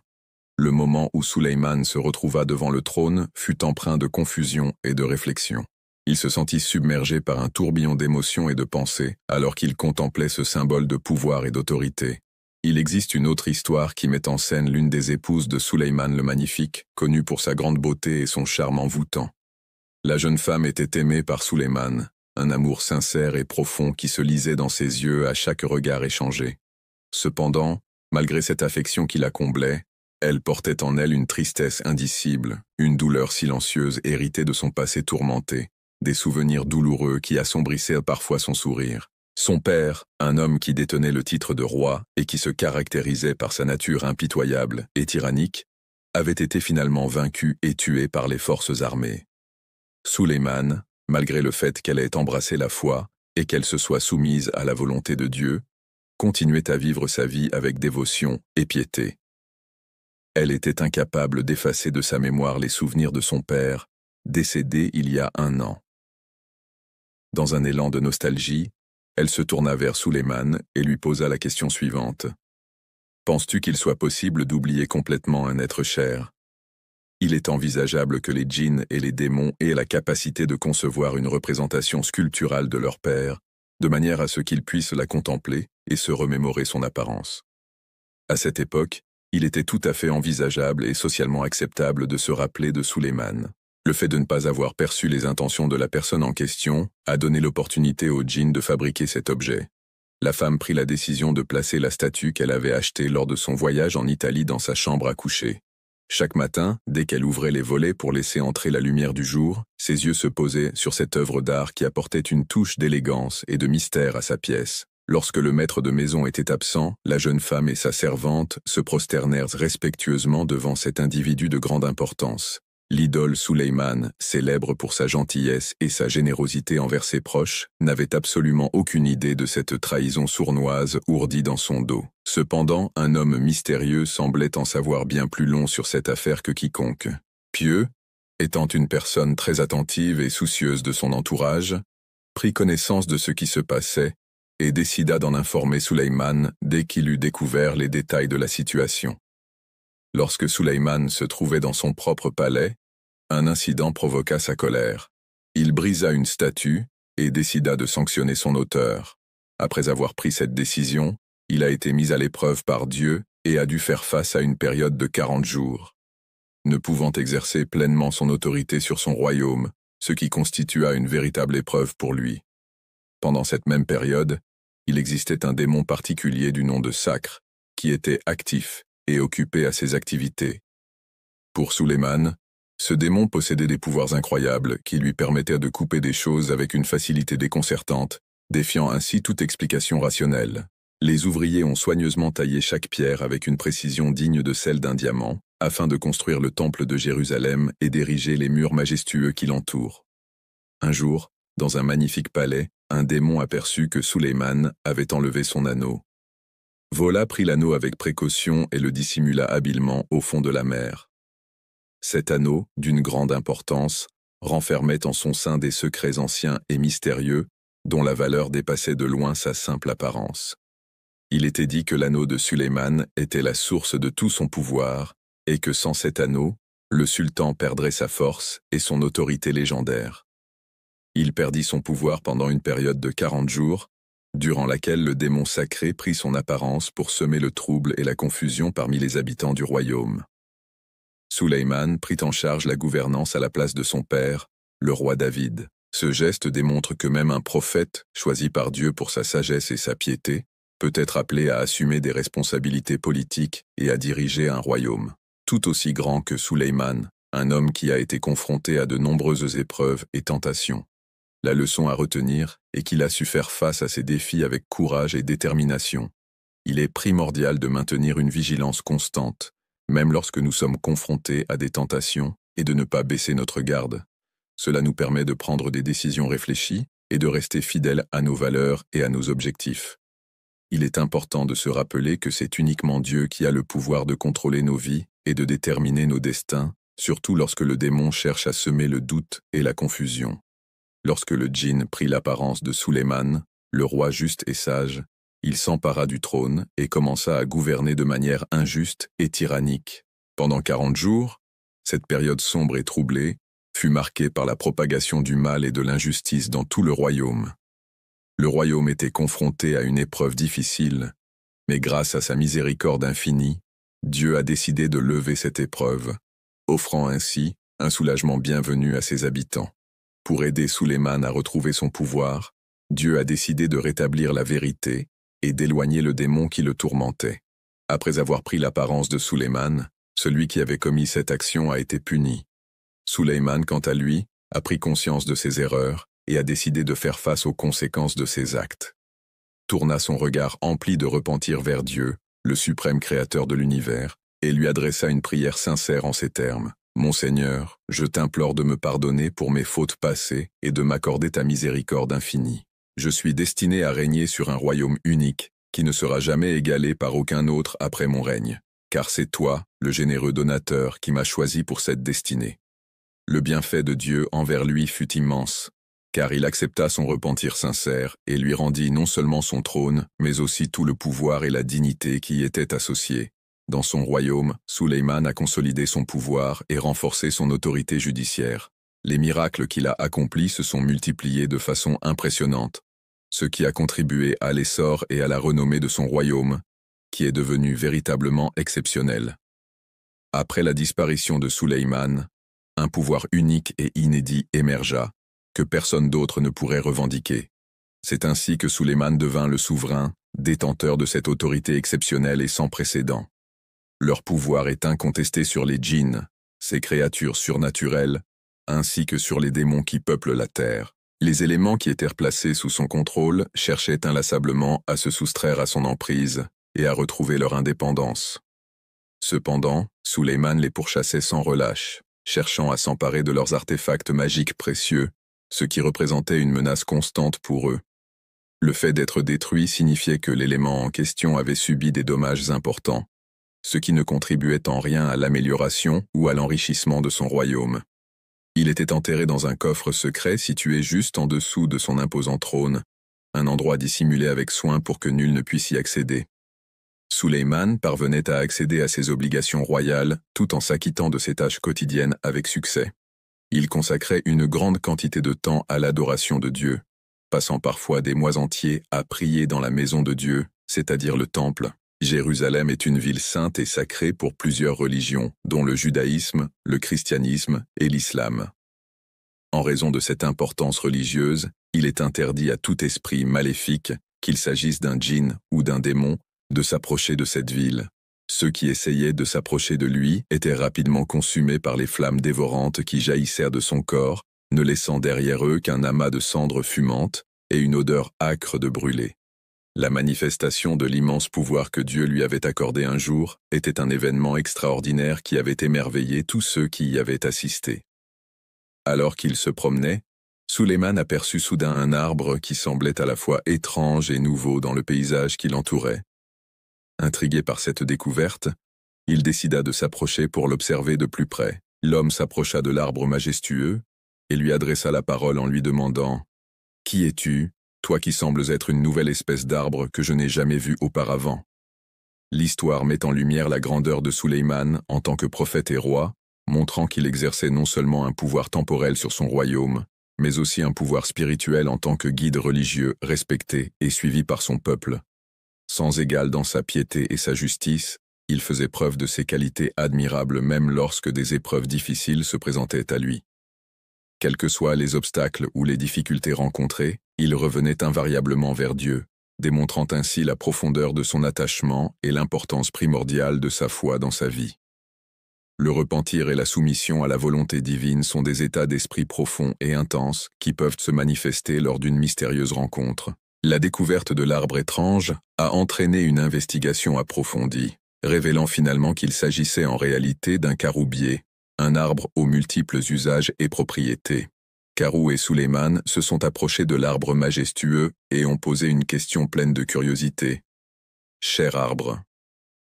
Le moment où Sulayman se retrouva devant le trône fut empreint de confusion et de réflexion. Il se sentit submergé par un tourbillon d'émotions et de pensées, alors qu'il contemplait ce symbole de pouvoir et d'autorité. Il existe une autre histoire qui met en scène l'une des épouses de Sulayman le Magnifique, connue pour sa grande beauté et son charme envoûtant. La jeune femme était aimée par Sulayman, un amour sincère et profond qui se lisait dans ses yeux à chaque regard échangé. Cependant, malgré cette affection qui la comblait, elle portait en elle une tristesse indicible, une douleur silencieuse héritée de son passé tourmenté, des souvenirs douloureux qui assombrissaient parfois son sourire. Son père, un homme qui détenait le titre de roi et qui se caractérisait par sa nature impitoyable et tyrannique, avait été finalement vaincu et tué par les forces armées. Sulayman, malgré le fait qu'elle ait embrassé la foi et qu'elle se soit soumise à la volonté de Dieu, continuait à vivre sa vie avec dévotion et piété. Elle était incapable d'effacer de sa mémoire les souvenirs de son père, décédé il y a 1 an. Dans un élan de nostalgie, elle se tourna vers Sulayman et lui posa la question suivante. « Penses-tu qu'il soit possible d'oublier complètement un être cher ? Il est envisageable que les djinns et les démons aient la capacité de concevoir une représentation sculpturale de leur père, de manière à ce qu'ils puissent la contempler et se remémorer son apparence. À cette époque, il était tout à fait envisageable et socialement acceptable de se rappeler de Sulayman. Le fait de ne pas avoir perçu les intentions de la personne en question a donné l'opportunité au djinn de fabriquer cet objet. La femme prit la décision de placer la statue qu'elle avait achetée lors de son voyage en Italie dans sa chambre à coucher. Chaque matin, dès qu'elle ouvrait les volets pour laisser entrer la lumière du jour, ses yeux se posaient sur cette œuvre d'art qui apportait une touche d'élégance et de mystère à sa pièce. Lorsque le maître de maison était absent, la jeune femme et sa servante se prosternèrent respectueusement devant cet individu de grande importance. L'idole Sulayman, célèbre pour sa gentillesse et sa générosité envers ses proches, n'avait absolument aucune idée de cette trahison sournoise ourdie dans son dos. Cependant, un homme mystérieux semblait en savoir bien plus long sur cette affaire que quiconque. Pieux, étant une personne très attentive et soucieuse de son entourage, prit connaissance de ce qui se passait et décida d'en informer Sulayman dès qu'il eut découvert les détails de la situation. Lorsque Sulayman se trouvait dans son propre palais, un incident provoqua sa colère. Il brisa une statue et décida de sanctionner son auteur. Après avoir pris cette décision, il a été mis à l'épreuve par Dieu et a dû faire face à une période de 40 jours. Ne pouvant exercer pleinement son autorité sur son royaume, ce qui constitua une véritable épreuve pour lui. Pendant cette même période, il existait un démon particulier du nom de Sacre, qui était actif et occupé à ses activités. Pour Sulayman, ce démon possédait des pouvoirs incroyables qui lui permettaient de couper des choses avec une facilité déconcertante, défiant ainsi toute explication rationnelle. Les ouvriers ont soigneusement taillé chaque pierre avec une précision digne de celle d'un diamant, afin de construire le temple de Jérusalem et d'ériger les murs majestueux qui l'entourent. Un jour, dans un magnifique palais, un démon aperçut que Sulayman avait enlevé son anneau. Vola prit l'anneau avec précaution et le dissimula habilement au fond de la mer. Cet anneau, d'une grande importance, renfermait en son sein des secrets anciens et mystérieux, dont la valeur dépassait de loin sa simple apparence. Il était dit que l'anneau de Sulayman était la source de tout son pouvoir, et que sans cet anneau, le sultan perdrait sa force et son autorité légendaire. Il perdit son pouvoir pendant une période de 40 jours, durant laquelle le démon sacré prit son apparence pour semer le trouble et la confusion parmi les habitants du royaume. Sulayman prit en charge la gouvernance à la place de son père, le roi David. Ce geste démontre que même un prophète, choisi par Dieu pour sa sagesse et sa piété, peut être appelé à assumer des responsabilités politiques et à diriger un royaume, tout aussi grand que Sulayman, un homme qui a été confronté à de nombreuses épreuves et tentations. La leçon à retenir est qu'il a su faire face à ces défis avec courage et détermination. Il est primordial de maintenir une vigilance constante, même lorsque nous sommes confrontés à des tentations, et de ne pas baisser notre garde. Cela nous permet de prendre des décisions réfléchies et de rester fidèles à nos valeurs et à nos objectifs. Il est important de se rappeler que c'est uniquement Dieu qui a le pouvoir de contrôler nos vies et de déterminer nos destins, surtout lorsque le démon cherche à semer le doute et la confusion. Lorsque le djinn prit l'apparence de Sulayman, le roi juste et sage, il s'empara du trône et commença à gouverner de manière injuste et tyrannique. Pendant 40 jours, cette période sombre et troublée fut marquée par la propagation du mal et de l'injustice dans tout le royaume. Le royaume était confronté à une épreuve difficile, mais grâce à sa miséricorde infinie, Dieu a décidé de lever cette épreuve, offrant ainsi un soulagement bienvenu à ses habitants. Pour aider Sulayman à retrouver son pouvoir, Dieu a décidé de rétablir la vérité et d'éloigner le démon qui le tourmentait. Après avoir pris l'apparence de Sulayman, celui qui avait commis cette action a été puni. Sulayman, quant à lui, a pris conscience de ses erreurs et a décidé de faire face aux conséquences de ses actes. Tourna son regard empli de repentir vers Dieu, le suprême créateur de l'univers, et lui adressa une prière sincère en ces termes. « Mon Seigneur, je t'implore de me pardonner pour mes fautes passées et de m'accorder ta miséricorde infinie. Je suis destiné à régner sur un royaume unique, qui ne sera jamais égalé par aucun autre après mon règne, car c'est toi, le généreux donateur, qui m'as choisi pour cette destinée. » Le bienfait de Dieu envers lui fut immense, car il accepta son repentir sincère et lui rendit non seulement son trône, mais aussi tout le pouvoir et la dignité qui y étaient associés. Dans son royaume, Sulayman a consolidé son pouvoir et renforcé son autorité judiciaire. Les miracles qu'il a accomplis se sont multipliés de façon impressionnante, ce qui a contribué à l'essor et à la renommée de son royaume, qui est devenu véritablement exceptionnel. Après la disparition de Sulayman, un pouvoir unique et inédit émergea, que personne d'autre ne pourrait revendiquer. C'est ainsi que Sulayman devint le souverain, détenteur de cette autorité exceptionnelle et sans précédent. Leur pouvoir est incontesté sur les djinns, ces créatures surnaturelles, ainsi que sur les démons qui peuplent la terre. Les éléments qui étaient placés sous son contrôle cherchaient inlassablement à se soustraire à son emprise et à retrouver leur indépendance. Cependant, Sulayman les pourchassait sans relâche, cherchant à s'emparer de leurs artefacts magiques précieux, ce qui représentait une menace constante pour eux. Le fait d'être détruit signifiait que l'élément en question avait subi des dommages importants, ce qui ne contribuait en rien à l'amélioration ou à l'enrichissement de son royaume. Il était enterré dans un coffre secret situé juste en dessous de son imposant trône, un endroit dissimulé avec soin pour que nul ne puisse y accéder. Sulayman parvenait à accéder à ses obligations royales tout en s'acquittant de ses tâches quotidiennes avec succès. Il consacrait une grande quantité de temps à l'adoration de Dieu, passant parfois des mois entiers à prier dans la maison de Dieu, c'est-à-dire le temple. Jérusalem est une ville sainte et sacrée pour plusieurs religions, dont le judaïsme, le christianisme et l'islam. En raison de cette importance religieuse, il est interdit à tout esprit maléfique, qu'il s'agisse d'un djinn ou d'un démon, de s'approcher de cette ville. Ceux qui essayaient de s'approcher de lui étaient rapidement consumés par les flammes dévorantes qui jaillissèrent de son corps, ne laissant derrière eux qu'un amas de cendres fumantes et une odeur âcre de brûlé. La manifestation de l'immense pouvoir que Dieu lui avait accordé un jour était un événement extraordinaire qui avait émerveillé tous ceux qui y avaient assisté. Alors qu'il se promenait, Sulayman aperçut soudain un arbre qui semblait à la fois étrange et nouveau dans le paysage qui l'entourait. Intrigué par cette découverte, il décida de s'approcher pour l'observer de plus près. L'homme s'approcha de l'arbre majestueux et lui adressa la parole en lui demandant « Qui es-tu, toi qui sembles être une nouvelle espèce d'arbre que je n'ai jamais vue auparavant ?» L'histoire met en lumière la grandeur de Sulayman en tant que prophète et roi, montrant qu'il exerçait non seulement un pouvoir temporel sur son royaume, mais aussi un pouvoir spirituel en tant que guide religieux respecté et suivi par son peuple. Sans égal dans sa piété et sa justice, il faisait preuve de ses qualités admirables même lorsque des épreuves difficiles se présentaient à lui. Quels que soient les obstacles ou les difficultés rencontrées, il revenait invariablement vers Dieu, démontrant ainsi la profondeur de son attachement et l'importance primordiale de sa foi dans sa vie. Le repentir et la soumission à la volonté divine sont des états d'esprit profonds et intenses qui peuvent se manifester lors d'une mystérieuse rencontre. La découverte de l'arbre étrange a entraîné une investigation approfondie, révélant finalement qu'il s'agissait en réalité d'un caroubier, un arbre aux multiples usages et propriétés. Karou et Sulayman se sont approchés de l'arbre majestueux et ont posé une question pleine de curiosité. « Cher arbre,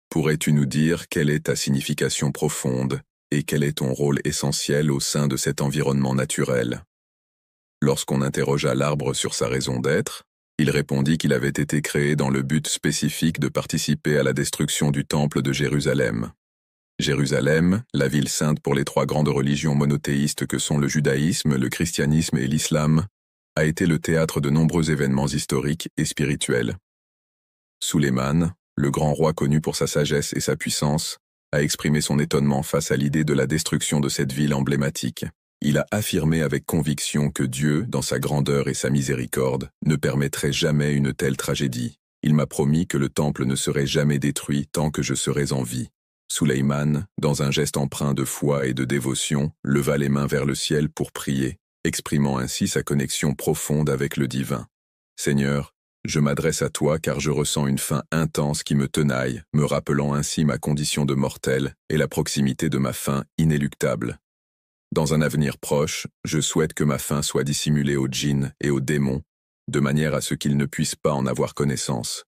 pourrais-tu nous dire quelle est ta signification profonde et quel est ton rôle essentiel au sein de cet environnement naturel ?» Lorsqu'on interrogea l'arbre sur sa raison d'être, il répondit qu'il avait été créé dans le but spécifique de participer à la destruction du temple de Jérusalem. Jérusalem, la ville sainte pour les trois grandes religions monothéistes que sont le judaïsme, le christianisme et l'islam, a été le théâtre de nombreux événements historiques et spirituels. Sulayman, le grand roi connu pour sa sagesse et sa puissance, a exprimé son étonnement face à l'idée de la destruction de cette ville emblématique. Il a affirmé avec conviction que Dieu, dans sa grandeur et sa miséricorde, ne permettrait jamais une telle tragédie. Il m'a promis que le temple ne serait jamais détruit tant que je serais en vie. Sulayman, dans un geste empreint de foi et de dévotion, leva les mains vers le ciel pour prier, exprimant ainsi sa connexion profonde avec le divin. « Seigneur, je m'adresse à toi car je ressens une faim intense qui me tenaille, me rappelant ainsi ma condition de mortel et la proximité de ma fin inéluctable. Dans un avenir proche, je souhaite que ma faim soit dissimulée aux djinns et aux démons, de manière à ce qu'ils ne puissent pas en avoir connaissance.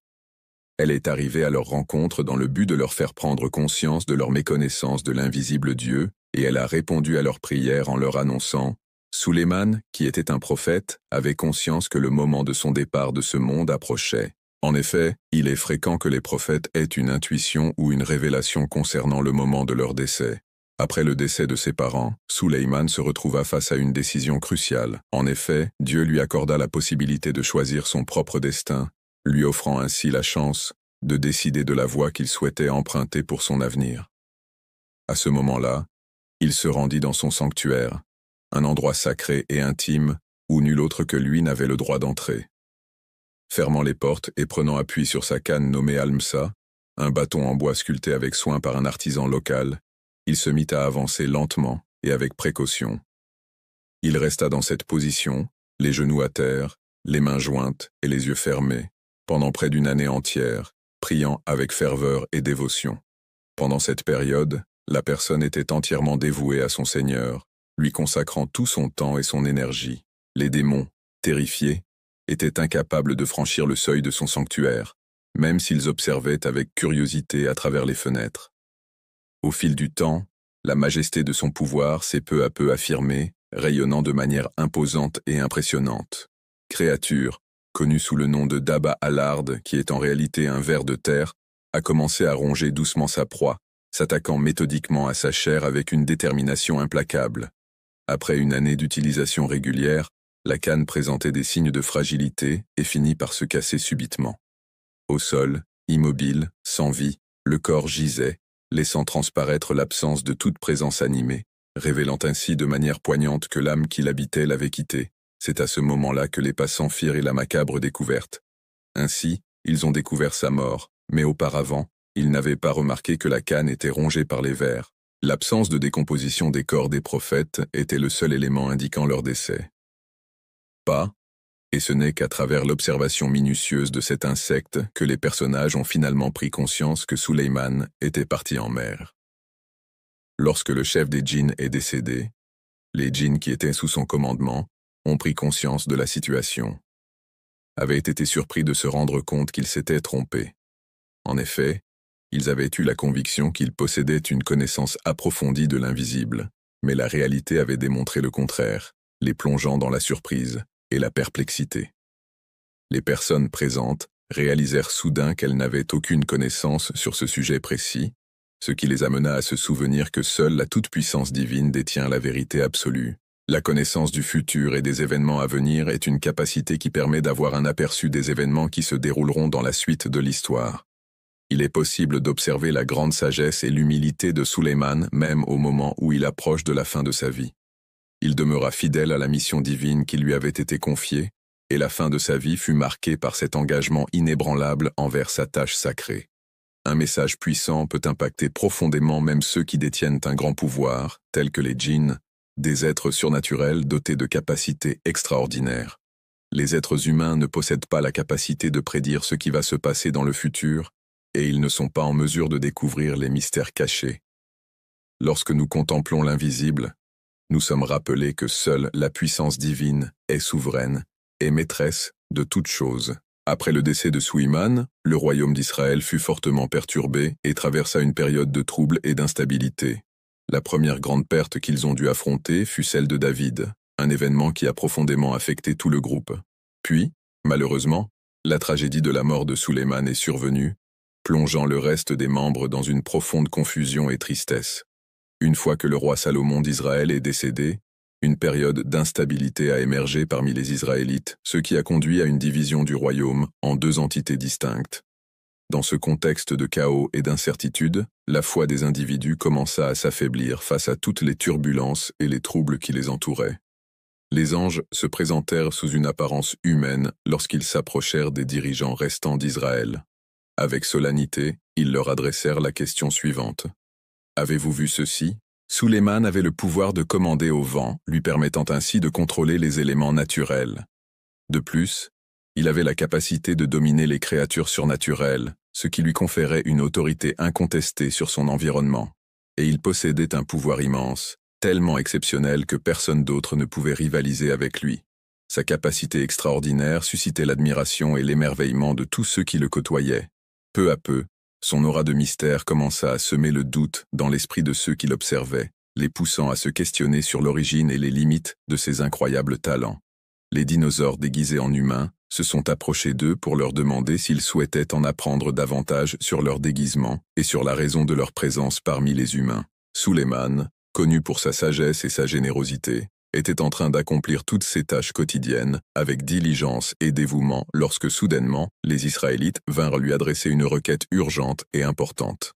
Elle est arrivée à leur rencontre dans le but de leur faire prendre conscience de leur méconnaissance de l'invisible Dieu, et elle a répondu à leurs prières en leur annonçant « Sulayman, qui était un prophète, avait conscience que le moment de son départ de ce monde approchait. En effet, il est fréquent que les prophètes aient une intuition ou une révélation concernant le moment de leur décès. Après le décès de ses parents, Sulayman se retrouva face à une décision cruciale. En effet, Dieu lui accorda la possibilité de choisir son propre destin, lui offrant ainsi la chance de décider de la voie qu'il souhaitait emprunter pour son avenir. À ce moment-là, il se rendit dans son sanctuaire, un endroit sacré et intime où nul autre que lui n'avait le droit d'entrer. Fermant les portes et prenant appui sur sa canne nommée Almsa, un bâton en bois sculpté avec soin par un artisan local, il se mit à avancer lentement et avec précaution. Il resta dans cette position, les genoux à terre, les mains jointes et les yeux fermés, pendant près d'une année entière, priant avec ferveur et dévotion. Pendant cette période, la personne était entièrement dévouée à son Seigneur, lui consacrant tout son temps et son énergie. Les démons, terrifiés, étaient incapables de franchir le seuil de son sanctuaire, même s'ils observaient avec curiosité à travers les fenêtres. Au fil du temps, la majesté de son pouvoir s'est peu à peu affirmée, rayonnant de manière imposante et impressionnante. Créature, connu sous le nom de Daba Alard, qui est en réalité un ver de terre, a commencé à ronger doucement sa proie, s'attaquant méthodiquement à sa chair avec une détermination implacable. Après une année d'utilisation régulière, la canne présentait des signes de fragilité et finit par se casser subitement. Au sol, Immobile, sans vie, le corps gisait, laissant transparaître l'absence de toute présence animée, révélant ainsi de manière poignante que l'âme qui l'habitait l'avait quitté. C'est à ce moment-là que les passants firent la macabre découverte. Ainsi, ils ont découvert sa mort, mais auparavant, ils n'avaient pas remarqué que la canne était rongée par les vers. L'absence de décomposition des corps des prophètes était le seul élément indiquant leur décès. Pas, et ce n'est qu'à travers l'observation minutieuse de cet insecte que les personnages ont finalement pris conscience que Suleyman était parti en mer. Lorsque le chef des djinns est décédé, les djinns qui étaient sous son commandement ont pris conscience de la situation, avaient été surpris de se rendre compte qu'ils s'étaient trompés. En effet, ils avaient eu la conviction qu'ils possédaient une connaissance approfondie de l'invisible, mais la réalité avait démontré le contraire, les plongeant dans la surprise et la perplexité. Les personnes présentes réalisèrent soudain qu'elles n'avaient aucune connaissance sur ce sujet précis, ce qui les amena à se souvenir que seule la toute-puissance divine détient la vérité absolue. La connaissance du futur et des événements à venir est une capacité qui permet d'avoir un aperçu des événements qui se dérouleront dans la suite de l'histoire. Il est possible d'observer la grande sagesse et l'humilité de Suleyman même au moment où il approche de la fin de sa vie. Il demeura fidèle à la mission divine qui lui avait été confiée, et la fin de sa vie fut marquée par cet engagement inébranlable envers sa tâche sacrée. Un message puissant peut impacter profondément même ceux qui détiennent un grand pouvoir, tels que les djinns, des êtres surnaturels dotés de capacités extraordinaires. Les êtres humains ne possèdent pas la capacité de prédire ce qui va se passer dans le futur, et ils ne sont pas en mesure de découvrir les mystères cachés. Lorsque nous contemplons l'invisible, nous sommes rappelés que seule la puissance divine est souveraine et maîtresse de toutes choses. Après le décès de Suleyman, le royaume d'Israël fut fortement perturbé et traversa une période de troubles et d'instabilité. La première grande perte qu'ils ont dû affronter fut celle de David, un événement qui a profondément affecté tout le groupe. Puis, malheureusement, la tragédie de la mort de Suleyman est survenue, plongeant le reste des membres dans une profonde confusion et tristesse. Une fois que le roi Salomon d'Israël est décédé, une période d'instabilité a émergé parmi les Israélites, ce qui a conduit à une division du royaume en deux entités distinctes. Dans ce contexte de chaos et d'incertitude, la foi des individus commença à s'affaiblir face à toutes les turbulences et les troubles qui les entouraient. Les anges se présentèrent sous une apparence humaine lorsqu'ils s'approchèrent des dirigeants restants d'Israël. Avec solennité, ils leur adressèrent la question suivante. « Avez-vous vu ceci ? » Suleyman avait le pouvoir de commander au vent, lui permettant ainsi de contrôler les éléments naturels. De plus, il avait la capacité de dominer les créatures surnaturelles, ce qui lui conférait une autorité incontestée sur son environnement. Et il possédait un pouvoir immense, tellement exceptionnel que personne d'autre ne pouvait rivaliser avec lui. Sa capacité extraordinaire suscitait l'admiration et l'émerveillement de tous ceux qui le côtoyaient. Peu à peu, son aura de mystère commença à semer le doute dans l'esprit de ceux qui l'observaient, les poussant à se questionner sur l'origine et les limites de ses incroyables talents. Les dinosaures déguisés en humains se sont approchés d'eux pour leur demander s'ils souhaitaient en apprendre davantage sur leur déguisement et sur la raison de leur présence parmi les humains. Suleyman, connu pour sa sagesse et sa générosité, était en train d'accomplir toutes ses tâches quotidiennes avec diligence et dévouement lorsque soudainement, les Israélites vinrent lui adresser une requête urgente et importante.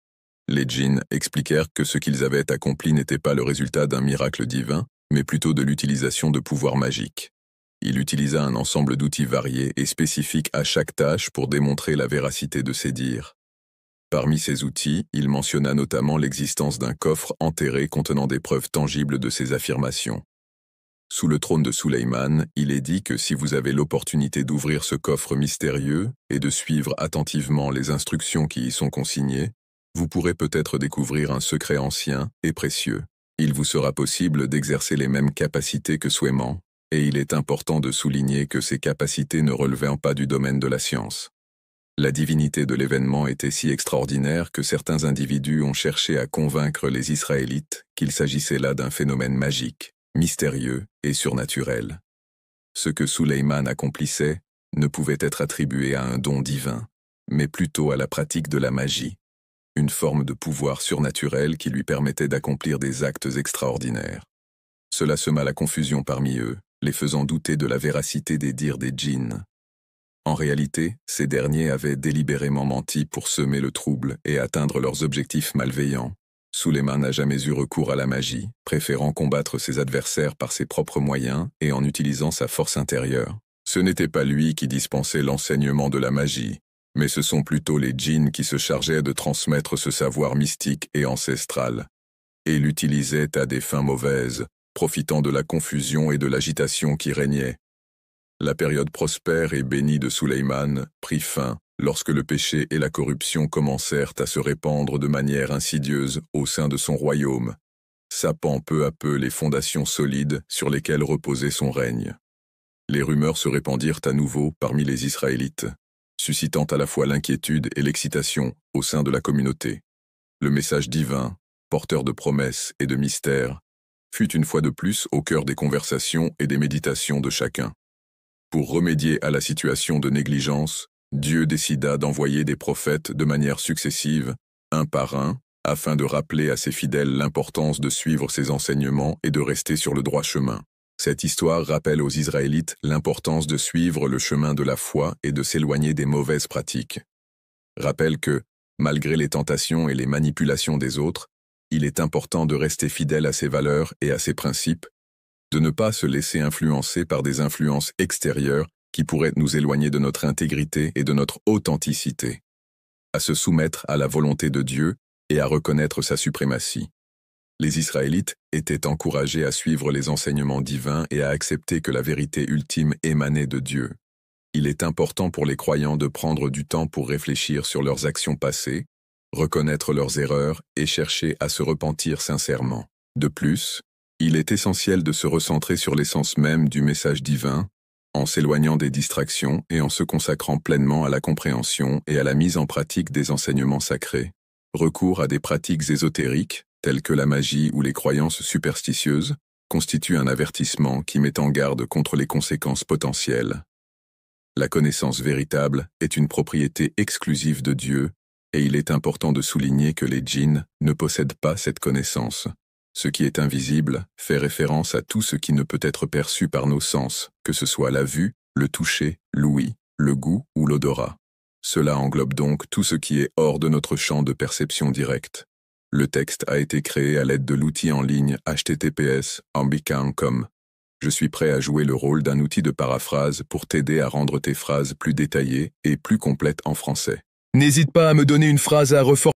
Les djinns expliquèrent que ce qu'ils avaient accompli n'était pas le résultat d'un miracle divin, mais plutôt de l'utilisation de pouvoirs magiques. Il utilisa un ensemble d'outils variés et spécifiques à chaque tâche pour démontrer la véracité de ses dires. Parmi ces outils, il mentionna notamment l'existence d'un coffre enterré contenant des preuves tangibles de ses affirmations. Sous le trône de Suleyman, il est dit que si vous avez l'opportunité d'ouvrir ce coffre mystérieux et de suivre attentivement les instructions qui y sont consignées, vous pourrez peut-être découvrir un secret ancien et précieux. Il vous sera possible d'exercer les mêmes capacités que Suleyman, et il est important de souligner que ces capacités ne relevaient pas du domaine de la science. La divinité de l'événement était si extraordinaire que certains individus ont cherché à convaincre les Israélites qu'il s'agissait là d'un phénomène magique, mystérieux et surnaturel. Ce que Suleyman accomplissait ne pouvait être attribué à un don divin, mais plutôt à la pratique de la magie, une forme de pouvoir surnaturel qui lui permettait d'accomplir des actes extraordinaires. Cela sema la confusion parmi eux, les faisant douter de la véracité des dires des djinns. En réalité, ces derniers avaient délibérément menti pour semer le trouble et atteindre leurs objectifs malveillants. Sulayman n'a jamais eu recours à la magie, préférant combattre ses adversaires par ses propres moyens et en utilisant sa force intérieure. Ce n'était pas lui qui dispensait l'enseignement de la magie, mais ce sont plutôt les djinns qui se chargeaient de transmettre ce savoir mystique et ancestral, et l'utilisaient à des fins mauvaises, profitant de la confusion et de l'agitation qui régnait. La période prospère et bénie de Sulayman prit fin lorsque le péché et la corruption commencèrent à se répandre de manière insidieuse au sein de son royaume, sapant peu à peu les fondations solides sur lesquelles reposait son règne. Les rumeurs se répandirent à nouveau parmi les Israélites, suscitant à la fois l'inquiétude et l'excitation au sein de la communauté. Le message divin, porteur de promesses et de mystères, fut une fois de plus au cœur des conversations et des méditations de chacun. Pour remédier à la situation de négligence, Dieu décida d'envoyer des prophètes de manière successive, un par un, afin de rappeler à ses fidèles l'importance de suivre ses enseignements et de rester sur le droit chemin. Cette histoire rappelle aux Israélites l'importance de suivre le chemin de la foi et de s'éloigner des mauvaises pratiques. Rappelle que, malgré les tentations et les manipulations des autres, il est important de rester fidèle à ses valeurs et à ses principes, de ne pas se laisser influencer par des influences extérieures qui pourraient nous éloigner de notre intégrité et de notre authenticité, à se soumettre à la volonté de Dieu et à reconnaître sa suprématie. Les Israélites étaient encouragés à suivre les enseignements divins et à accepter que la vérité ultime émanait de Dieu. Il est important pour les croyants de prendre du temps pour réfléchir sur leurs actions passées, reconnaître leurs erreurs et chercher à se repentir sincèrement. De plus, il est essentiel de se recentrer sur l'essence même du message divin, en s'éloignant des distractions et en se consacrant pleinement à la compréhension et à la mise en pratique des enseignements sacrés. Recours à des pratiques ésotériques, telles que la magie ou les croyances superstitieuses, constitue un avertissement qui met en garde contre les conséquences potentielles. La connaissance véritable est une propriété exclusive de Dieu, et il est important de souligner que les djinns ne possèdent pas cette connaissance. Ce qui est invisible fait référence à tout ce qui ne peut être perçu par nos sens, que ce soit la vue, le toucher, l'ouïe, le goût ou l'odorat. Cela englobe donc tout ce qui est hors de notre champ de perception directe. Le texte a été créé à l'aide de l'outil en ligne https://ambika.com. Je suis prêt à jouer le rôle d'un outil de paraphrase pour t'aider à rendre tes phrases plus détaillées et plus complètes en français. N'hésite pas à me donner une phrase à reformuler.